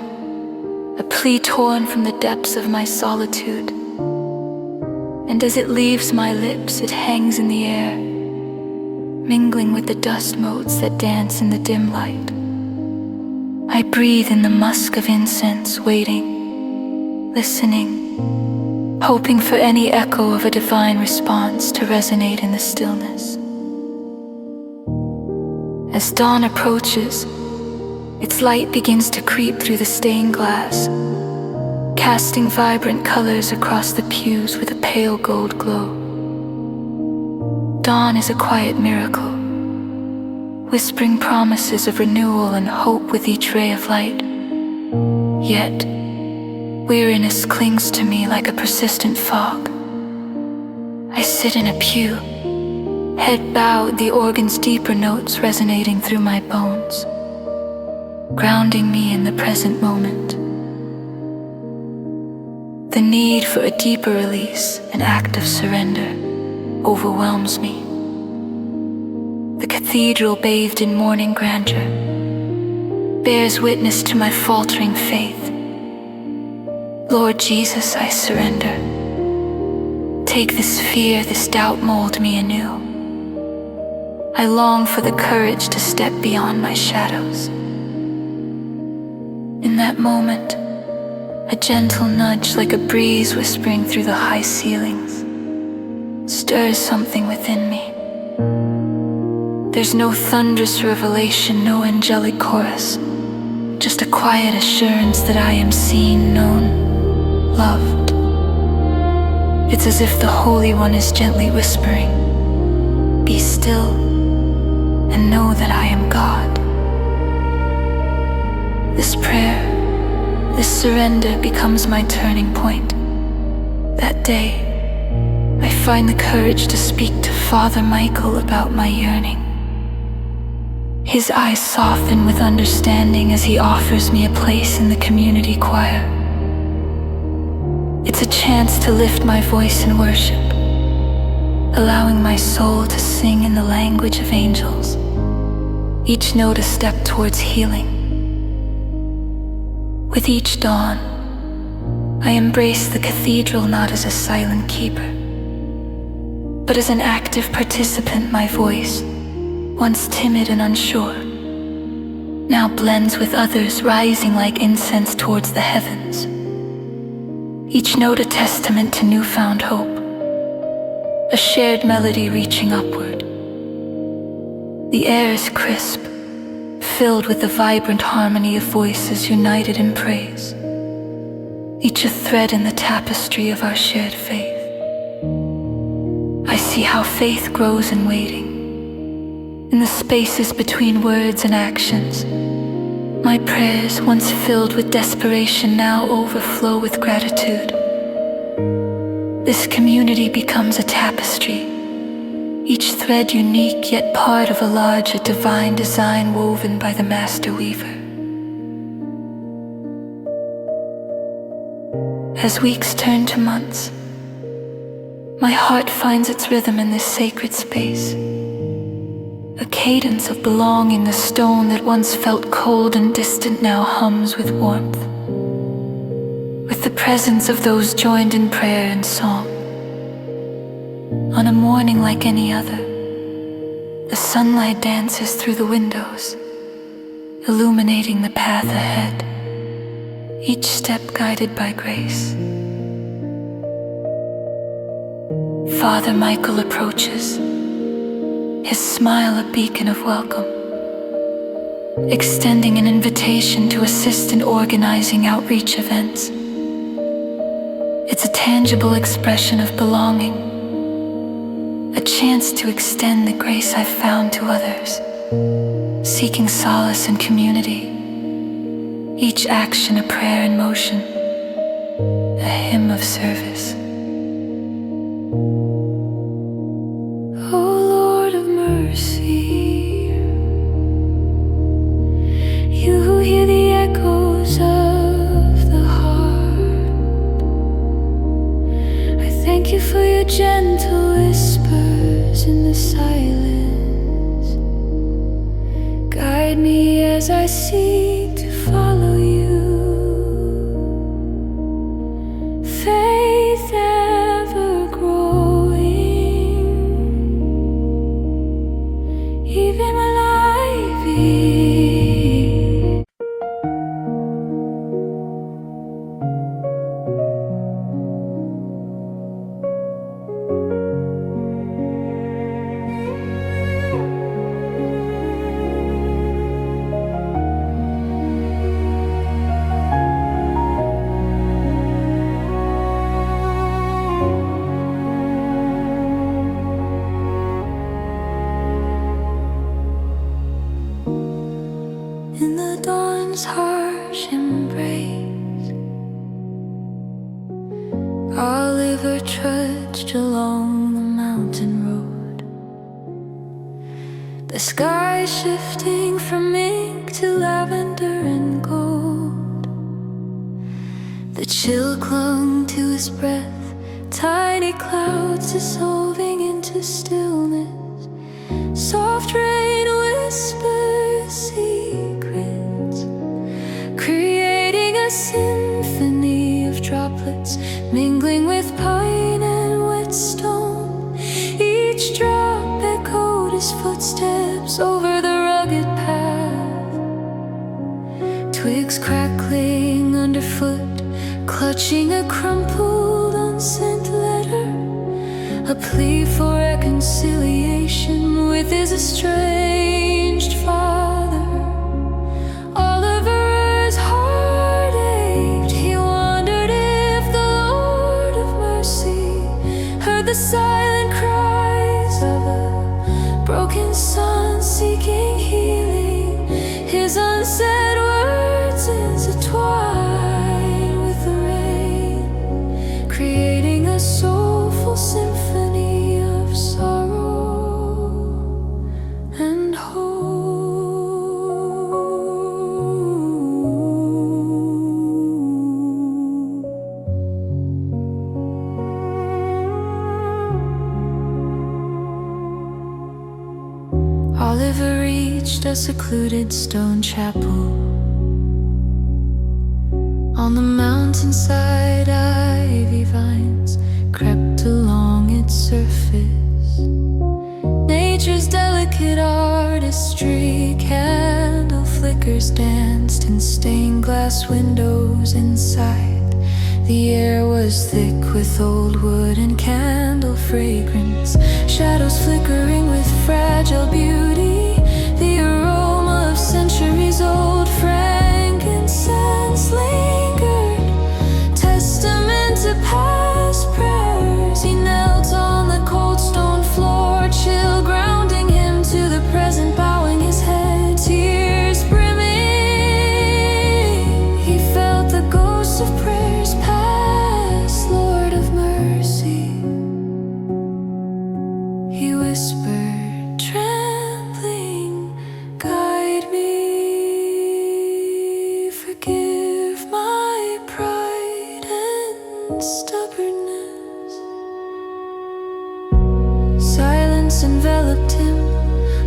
a plea torn from the depths of my solitude. And as it leaves my lips, it hangs in the air, mingling with the dust motes that dance in the dim light. I breathe in the musk of incense, waiting, listening, hoping for any echo of a divine response to resonate in the stillness. As dawn approaches, its light begins to creep through the stained glass, casting vibrant colors across the pews with a pale gold glow. Dawn is a quiet miracle, whispering promises of renewal and hope with each ray of light. Yet, weariness clings to me like a persistent fog. I sit in a pew, head bowed, the organ's deeper notes resonating through my bones, grounding me in the present moment. The need for a deeper release, an act of surrender, overwhelms me. The cathedral, bathed in morning grandeur, bears witness to my faltering faith. Lord Jesus, I surrender. Take this fear, this doubt, mold me anew. I long for the courage to step beyond my shadows. In that moment, a gentle nudge like a breeze whispering through the high ceilings stirs something within me. There's no thunderous revelation, no angelic chorus, just a quiet assurance that I am seen, known, loved. It's as if the Holy One is gently whispering, "Be still and know that I am God." This prayer, this surrender becomes my turning point. That day, I find the courage to speak to Father Michael about my yearning. His eyes soften with understanding as he offers me a place in the community choir. It's a chance to lift my voice in worship, allowing my soul to sing in the language of angels, each note a step towards healing. With each dawn, I embrace the cathedral not as a silent keeper, but as an active participant. My voice, once timid and unsure, now blends with others, rising like incense towards the heavens. Each note a testament to newfound hope, a shared melody reaching upward. The air is crisp, filled with the vibrant harmony of voices united in praise, each a thread in the tapestry of our shared faith. I see how faith grows in waiting, in the spaces between words and actions. My prayers, once filled with desperation, now overflow with gratitude. This community becomes a tapestry, each thread unique yet part of a larger divine design woven by the master weaver. As weeks turn to months, my heart finds its rhythm in this sacred space. A cadence of belonging, the stone that once felt cold and distant now hums with warmth, with the presence of those joined in prayer and song. On a morning like any other, the sunlight dances through the windows, illuminating the path ahead, each step guided by grace. Father Michael approaches, his smile a beacon of welcome, extending an invitation to assist in organizing outreach events. It's a tangible expression of belonging, a chance to extend the grace I've found to others, seeking solace and community, each action a prayer in motion, a hymn of service. You who hear the echoes of the heart, I thank you for your gentle whispers in the silence. Guide me as I seek to follow you. Faith ever growing, even when life is. sun's harsh embrace, Oliver trudged along the mountain road, the sky shifting from ink to lavender and gold. The chill clung to his breath, tiny clouds dissolving into stillness. Soft rain whispers secrets, creating a symphony of droplets, mingling with pine and wet stone. Each drop echoed his footsteps over the rugged path, twigs crackling underfoot, clutching a crumpled unsent letter, a plea for reconciliation with his estranged father. Oliver's heart ached. He wondered if the Lord of mercy heard the silent cries of a broken son seeking healing. His unsaid words intertwined with the rain, creating a soulful symphony of sorrow and hope. Oliver reached a secluded stone chapel. On the mountainside, ivy vines crept along its surface. Nature's delicate artistry, candle flickers danced in stained glass windows inside. The air was thick with old wood and candle fragrance, shadows flickering with fragile beauty, the aroma of centuries old frankincense lingered, testament to past prayers. He knelt on the cold stone floor, chill grounding him to the present, bowing his head, tears brimming. He felt the ghosts of prayers past, Lord of mercy. He whispered, trembling, guide me, forgive my pride and stubbornness. Silence enveloped him,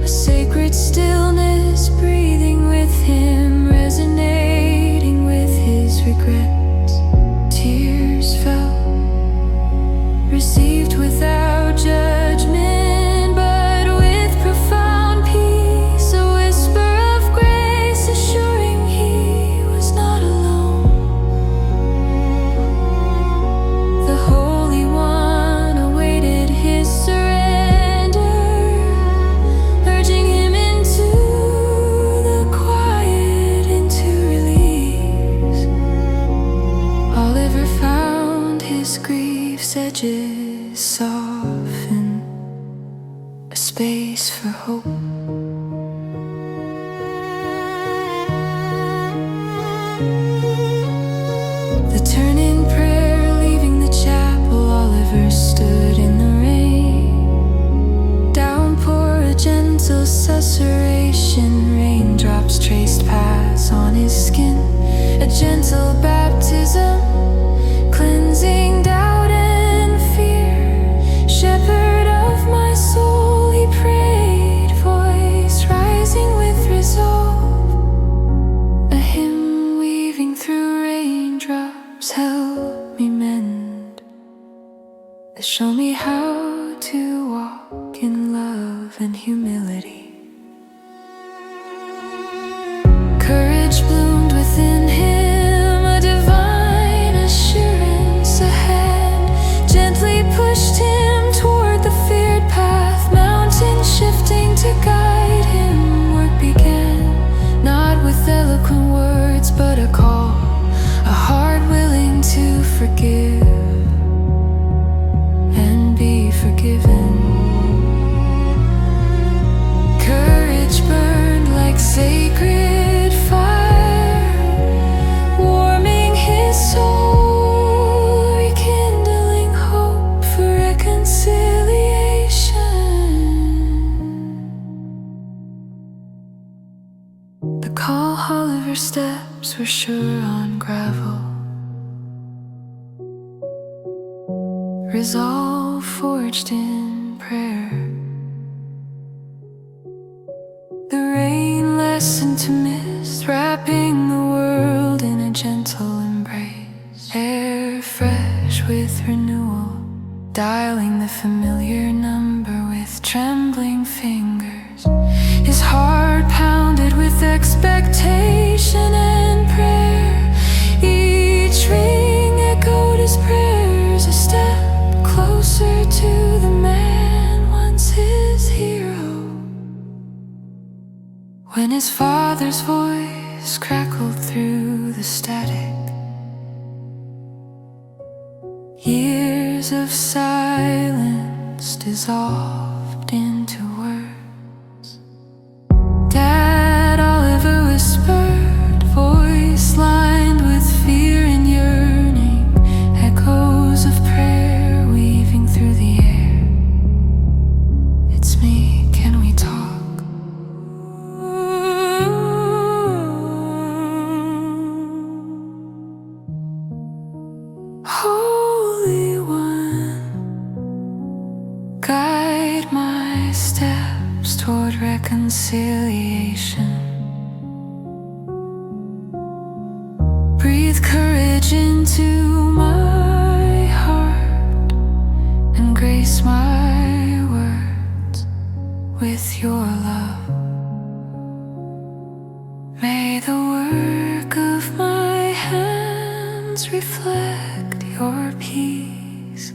a sacred stillness breathing with him, resonating with his regrets. Tears fell, received without judgment, but with profound peace, a whisper of grace assuring he was not alone. The Holy One awaited his surrender, urging him into the quiet, into release. Oliver found his grief's edges soften, a space for hope. The turn in prayer, leaving the chapel, Oliver stood in the rain. Downpour, a gentle susurration, raindrops traced paths on his skin, a gentle baptism, cleansing doubt and fear. Shepherd of my soul, he prayed, voice rising with resolve, a hymn weaving through raindrops. Help me mend, show me how to walk in love and humility. Courage bloomed within him, a divine assurance. A hand gently pushed him toward the feared path, mountains shifting to guide him. Work began, not with eloquent words, but a call, a heart willing to forgive and be forgiven. Courage burned like sacred fire, all of her steps were sure on gravel. Resolve forged in prayer. The rain lessened to mist, wrapping the world in a gentle embrace. Air fresh with renewal, dialing the familiar number with trembling fingers. His heart pounded with expectation and prayer. Each ring echoed his prayers, a step closer to the man once his hero. When his father's voice crackled through the static, years of silence dissolved into words. Dad Oliver whispered, voice lined with fear and yearning, echoes of prayer weaving through the air. It's me, can we talk? Holy One, guide my steps toward reconciliation. Breathe courage into my heart and grace my words with your love. May the work of my hands reflect your peace.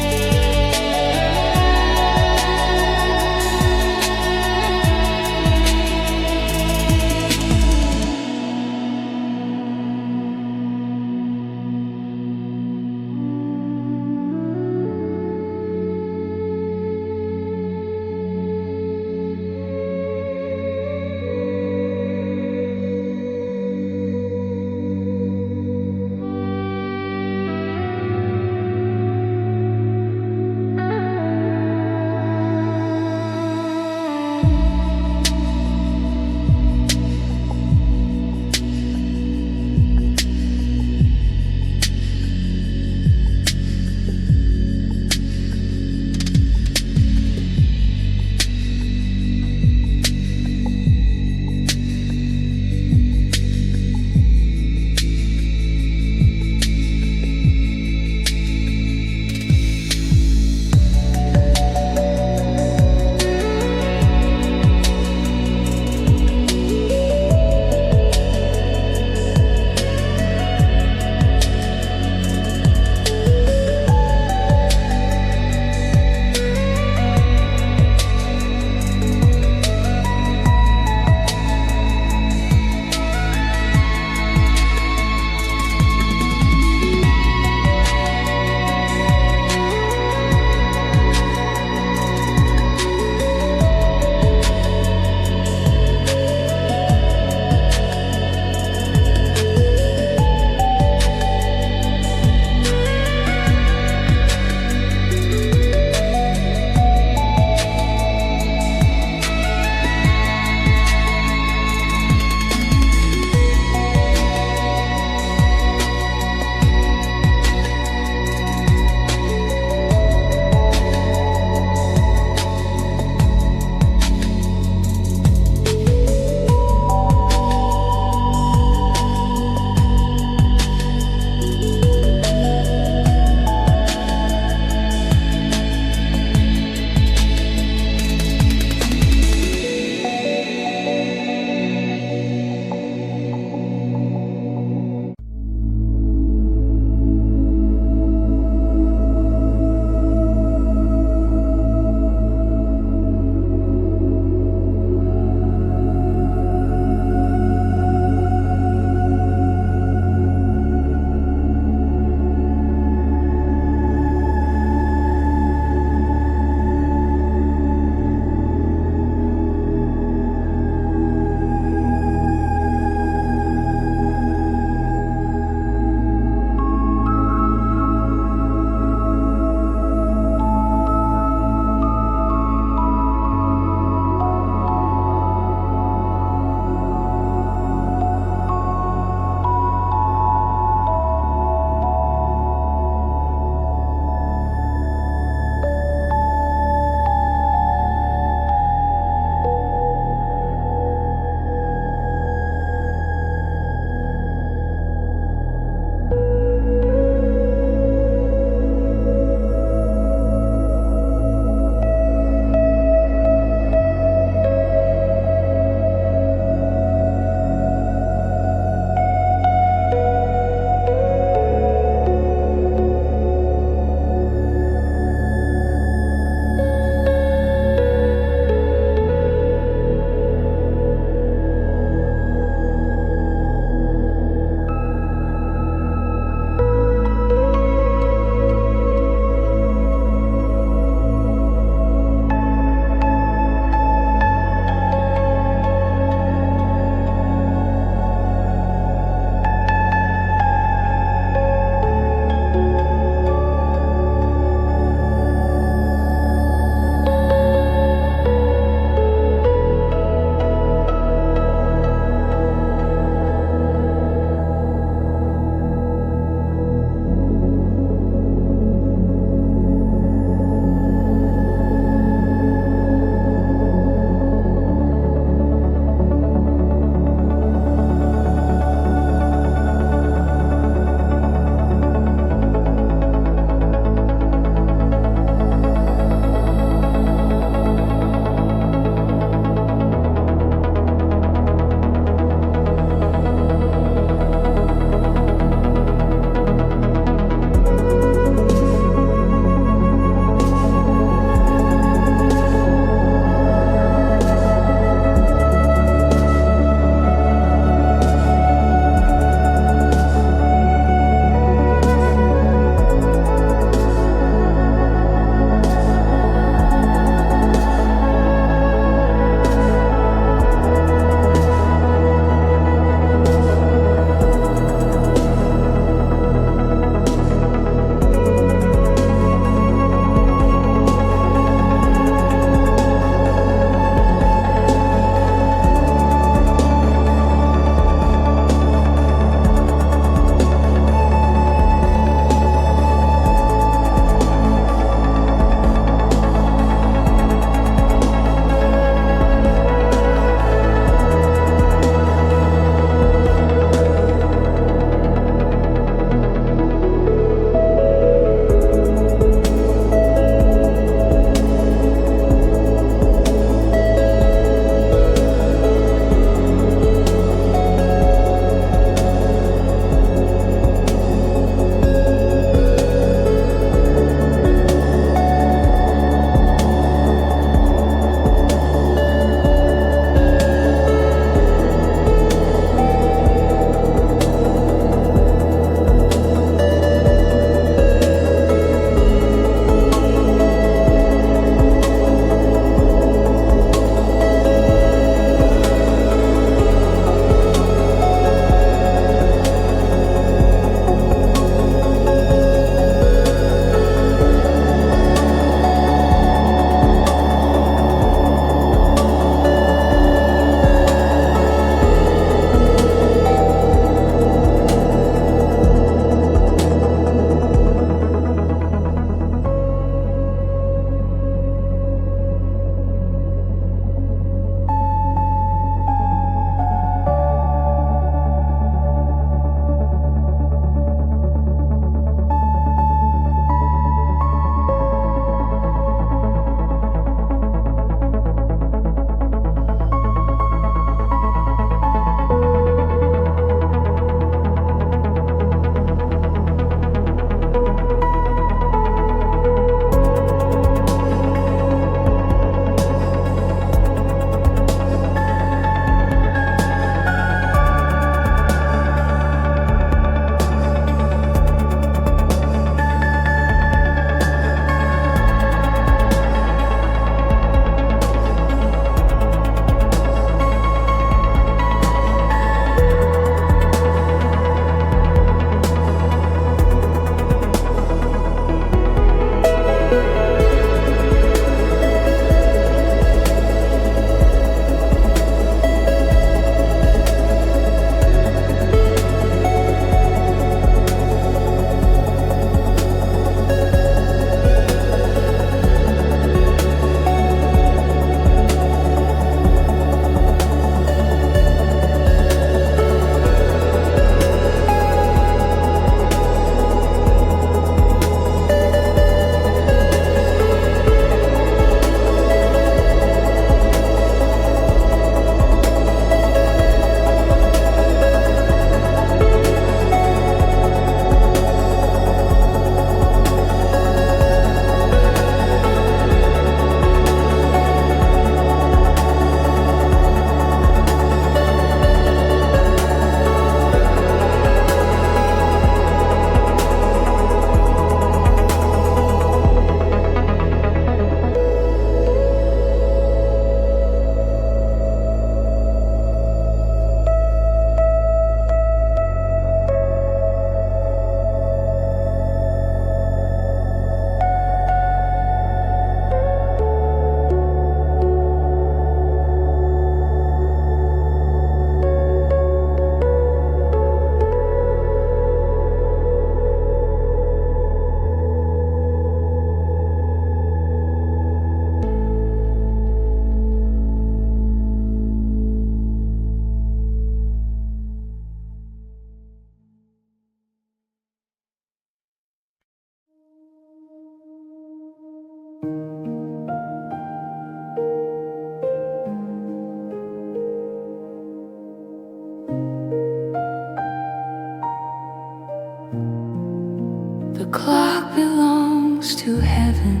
clock belongs to heaven.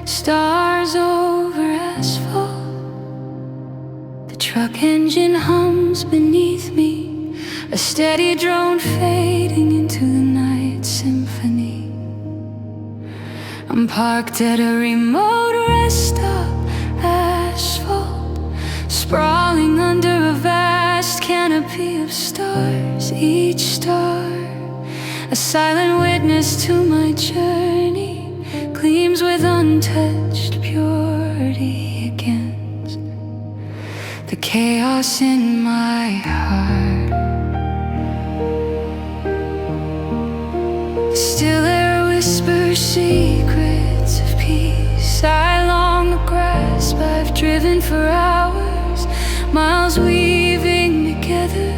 Stars over asphalt. The truck engine hums beneath me, a steady drone fading into the night symphony. I'm parked at a remote rest stop, asphalt, sprawling under a vast canopy of stars. Each star, a silent witness to my journey, gleams with untouched purity against the chaos in my heart. The still air whispers secrets of peace I long to grasp. I've driven for hours, miles weaving together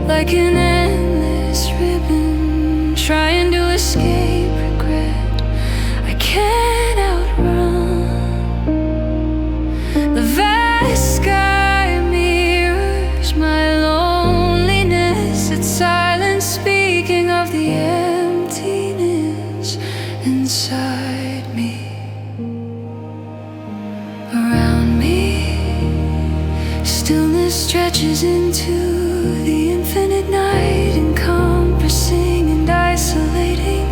like an endless ribbon, trying to escape regret I can't outrun. The vast sky mirrors my loneliness, its silence speaking of the emptiness inside me. Around me, stillness stretches into the infinite night, encompassing and isolating.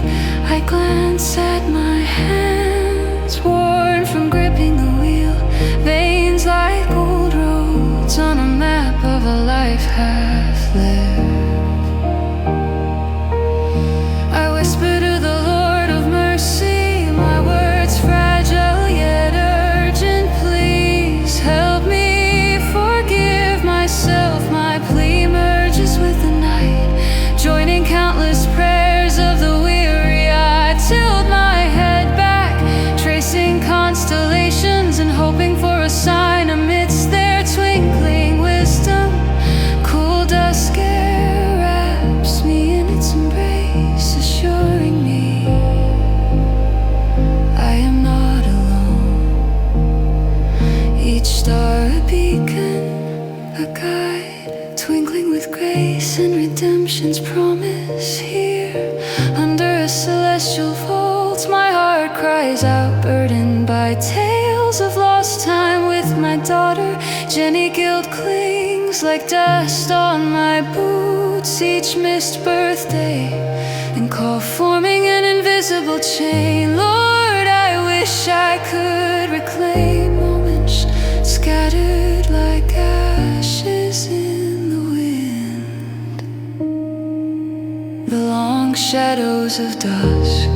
I glance at my hands, worn from gripping the wheel, veins like old roads on a map of a life half lived. I whisper to the Lord of mercy, my words fragile yet urgent. Please help me forgive myself. My plea merges with the night, joining countless prayers of the weary. I tilt my head back, tracing constellations and hoping for a sign amidst their twinkling wisdom. Cool dusk air wraps me in its embrace, assuring me I am not alone. Each star a beacon, a guide, twinkling with grace and redemption's promise. Here, under a celestial vault, my heart cries out, burdened by tales of lost time with my daughter. Jenny guilt clings like dust on my boots each missed birthday, and call forming an invisible chain. Lord, I wish I could reclaim moments scattered like ashes in the wind. The long shadows of dusk,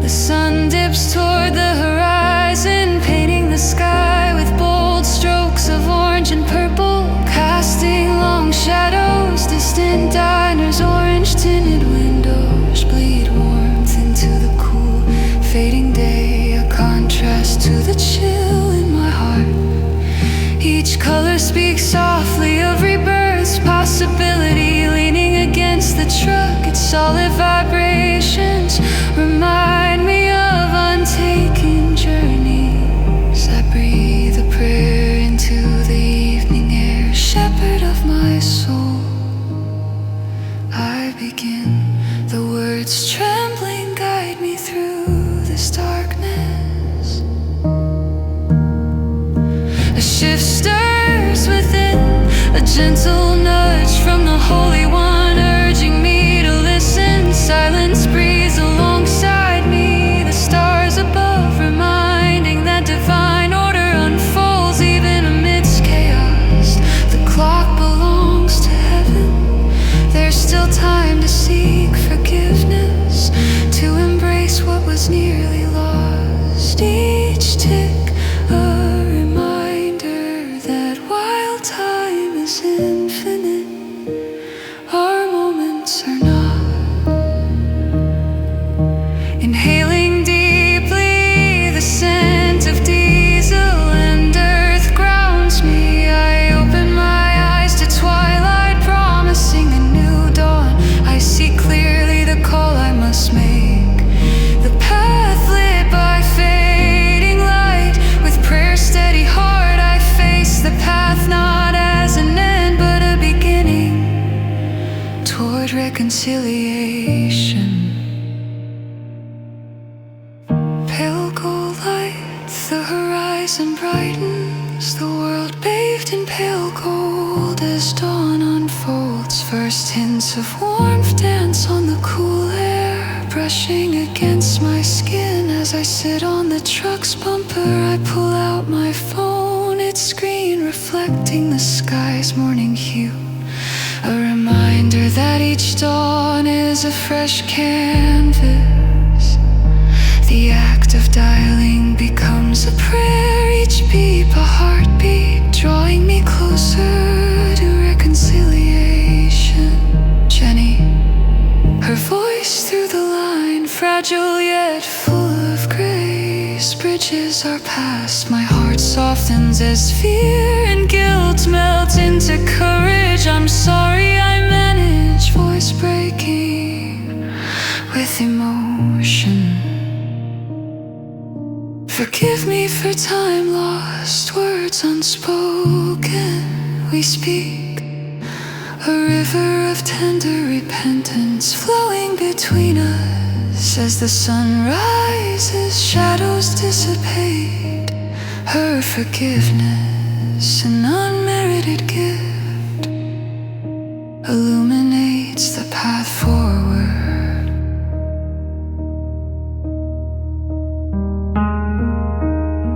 the sun dips toward the horizon, painting the sky with bold strokes of orange and purple, casting long shadows. Distant diners, orange tinted windows bleed warmth into the cool fading day, a contrast to the chill in my heart. Each color speaks softly of rebirth's possibility, leaning against the truck, its solid vibrations remind me of untaken journeys. I breathe a prayer into the evening air, shepherd of my soul. I begin, the words trembling guide me through this darkness. A shift stirs within, a gentle nudge from the Holy One, urging me to listen. Silence breathes alongside me, the stars above reminding that divine order unfolds even amidst chaos. The clock belongs to heaven, there's still time to seek forgiveness, to embrace what was nearly lost. Each tick a reminder that while time is infinite, our moments are not. Inhaling deeply the scent of diesel and earth grounds me. I open my eyes to twilight, promising a new dawn. I see clearly the call I must make, the path lit by fading light. With prayer steady heart, I face the path not as an end but a beginning. reconciliation. Pale gold light, the horizon brightens, the world bathed in pale gold as dawn unfolds. First hints of warmth dance on the cool air, brushing against my skin as I sit on the truck's bumper. I pull out my phone, its screen reflecting the sky's morning hue. A reminder that each dawn is a fresh canvas. The act of dialing becomes a prayer, each beep a heartbeat, drawing me closer to reconciliation. Jenny, her voice through the line, fragile yet full of grace, bridges our past. My heart softens as fear and guilt melt into courage. I'm sorry I manage, voice breaking with emotion. Forgive me for time lost, words unspoken. We speak, a river of tender repentance flowing between us. As the sun rises, shadows dissipate. Her forgiveness, an unmerited gift, illuminates the path forward.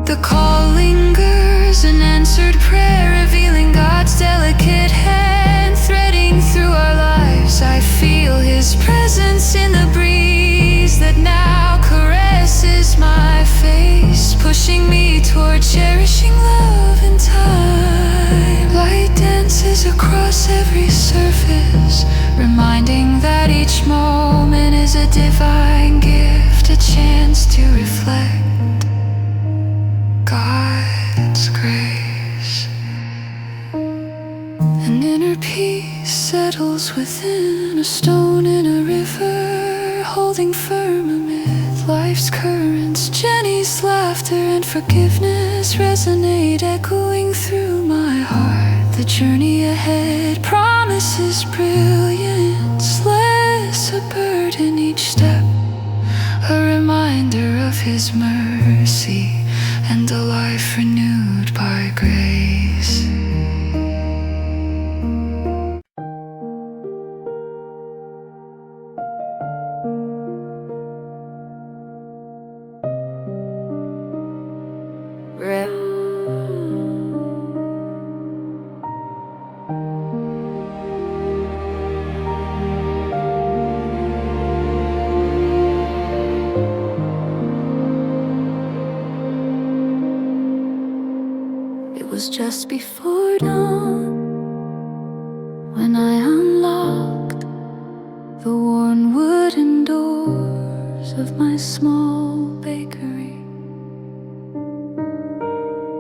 The call lingers, an answered prayer, revealing God's delicate hand threading through our lives. I feel His presence in the breeze that now caresses my face, pushing me toward cherishing love in time. Light dances across every surface, reminding that each moment is a divine gift, a chance to reflect God's grace. An inner peace settles within, a stone in a river, holding firm amid life's currents. Jenny's laughter and forgiveness resonate, echoing through my heart. The journey ahead promises brilliance, less a burden each step, a reminder of His mercy and a life renewed by grace. It was just before dawn when I unlocked the worn wooden doors of my small bakery.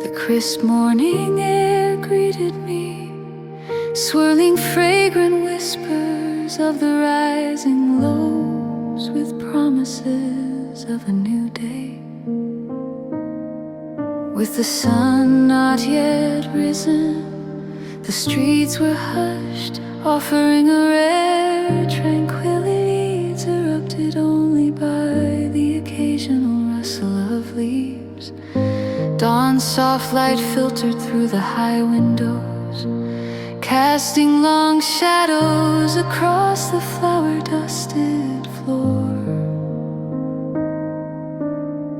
The crisp morning air greeted me, swirling fragrant whispers of the rising lows with promises of a new day. With the sun not yet risen, the streets were hushed, offering a rare tranquility, interrupted only by the occasional rustle of leaves. Dawn's soft light filtered through the high windows, casting long shadows across the flower-dusted floor.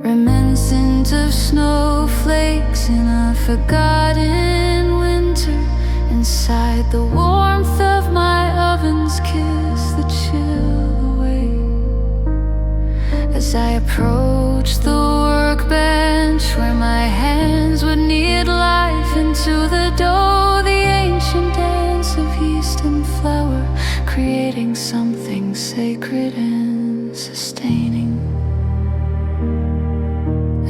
Reminiscent of snowflakes in a forgotten winter, inside the warmth of my oven's kiss, the chill away. As I approached the workbench where my hands would knead life into the dough, the ancient dance of yeast and flour, creating something sacred and sustaining.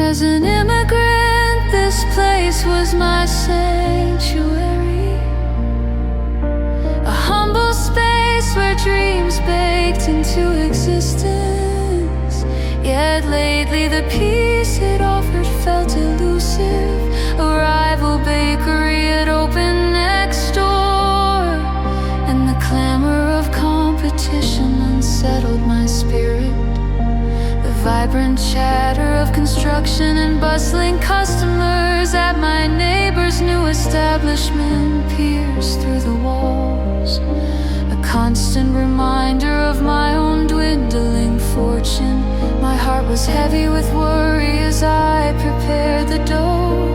As an immigrant, this place was my sanctuary, a humble space where dreams baked into existence. Yet lately the peace it offered felt elusive. A rival bakery had opened next door, and the clamor of competition vibrant chatter of construction and bustling customers at my neighbor's new establishment pierced through the walls. A constant reminder of my own dwindling fortune. My heart was heavy with worry as I prepared the dough,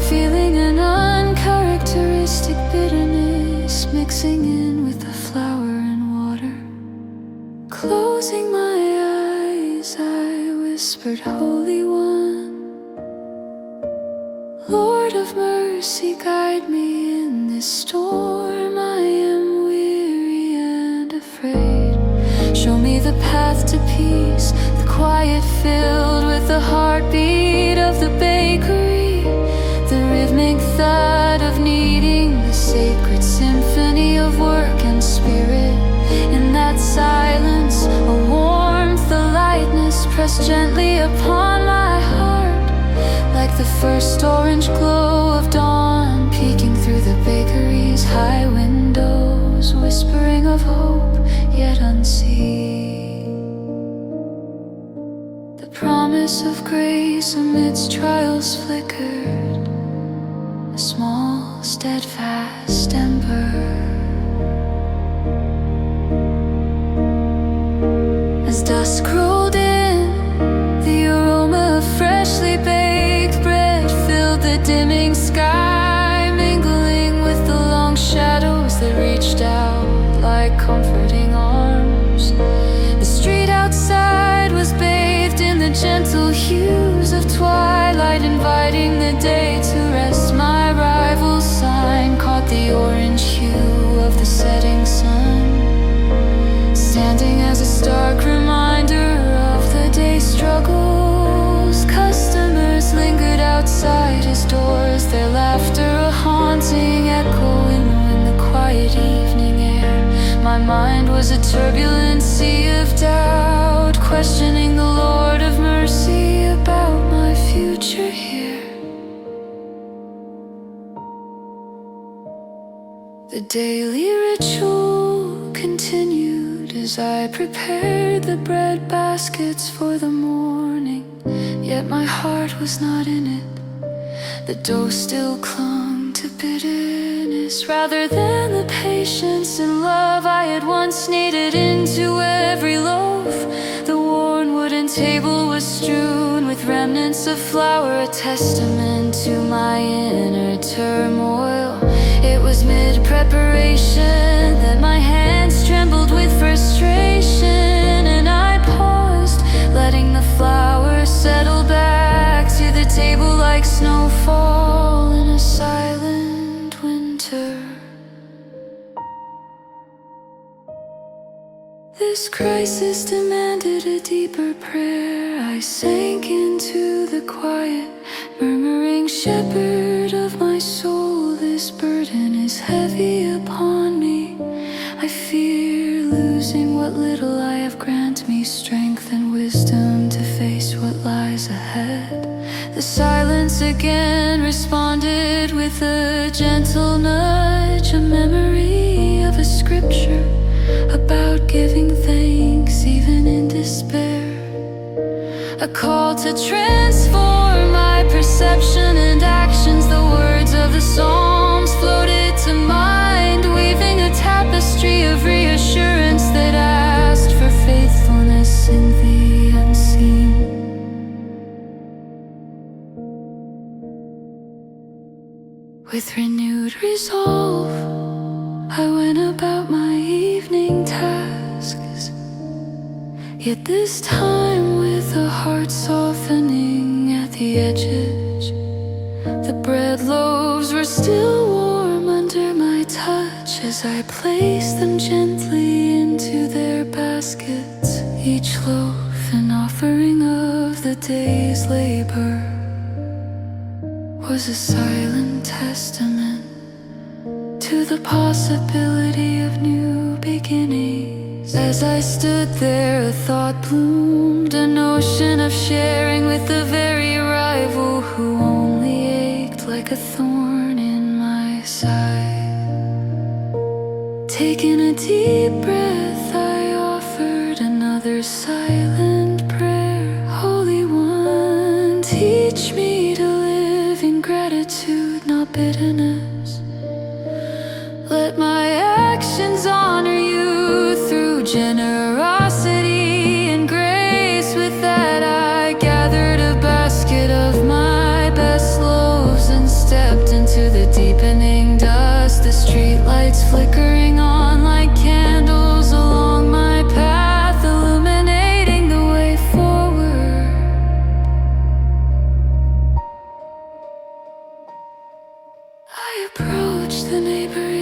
feeling an uncharacteristic bitterness mixing in with the flour and water. Closing my eyes, I whispered, Holy One, Lord of mercy, guide me in this storm. I am weary and afraid. Show me the path to peace, the quiet filled with the heartbeat of the bakery, the rhythmic thud of kneading, the sacred symphony of work and spirit. In that silence, a warmth, a lightness pressed gently upon my heart, like the first orange glow of dawn peeking through the bakery's high windows, whispering of hope yet unseen. The promise of grace amidst trials flickered, a small, steadfast ember. As dusk rolled in, the aroma of freshly baked bread filled the dimming sky, mingling with the long shadows that reached out like comforting arms. The street outside was bathed in the gentle hues of twilight, inviting the day to rest. My rival's sign caught the orange hue of the setting sun, standing as a stark reminder of the day's struggles. Customers lingered outside his doors, their laughter a haunting echo in the quiet evening air. My mind was a turbulent sea of doubt, questioning the Lord of mercy about my future here. The daily ritual continued as I prepared the bread baskets for the morning, yet my heart was not in it. The dough still clung to bitterness rather than the patience and love I had once kneaded into every loaf. The worn wooden table was strewn with remnants of flour, a testament to my inner turmoil. It was mid-preparation that my hands trembled with frustration, and I paused, letting the flour settle back to the table like snowfall in a silent winter. This crisis demanded a deeper prayer. I sank into the quiet, murmuring, Shepherd of my soul, this burden is heavy upon me. I fear losing what little I have. Grant me strength and wisdom to face what lies ahead. The silence again responded with a gentle nudge, a memory of a scripture about giving thanks even in despair. A call to transform my perception and actions. The words of the Psalms floated to mind, weaving a tapestry of reassurance that asked for faithfulness in the unseen. With renewed resolve, I went about my evening tasks, yet this time with a heart softening at the edges. The bread loaves were still warm under my touch as I placed them gently into their baskets, each loaf an offering of the day's labor. Was a silent testament to the possibility of new beginnings. As I stood there, a thought bloomed, a notion of sharing with the very rival who only ached like a thorn in my side. Taking a deep breath, I offered another silent prayer. bitterness. Let my actions honor you through generosity and grace. With that I gathered a basket of my best loaves and stepped into the deepening dusk. The street lights flickering on like candles along my path, illuminating the way forward. I approached the neighboring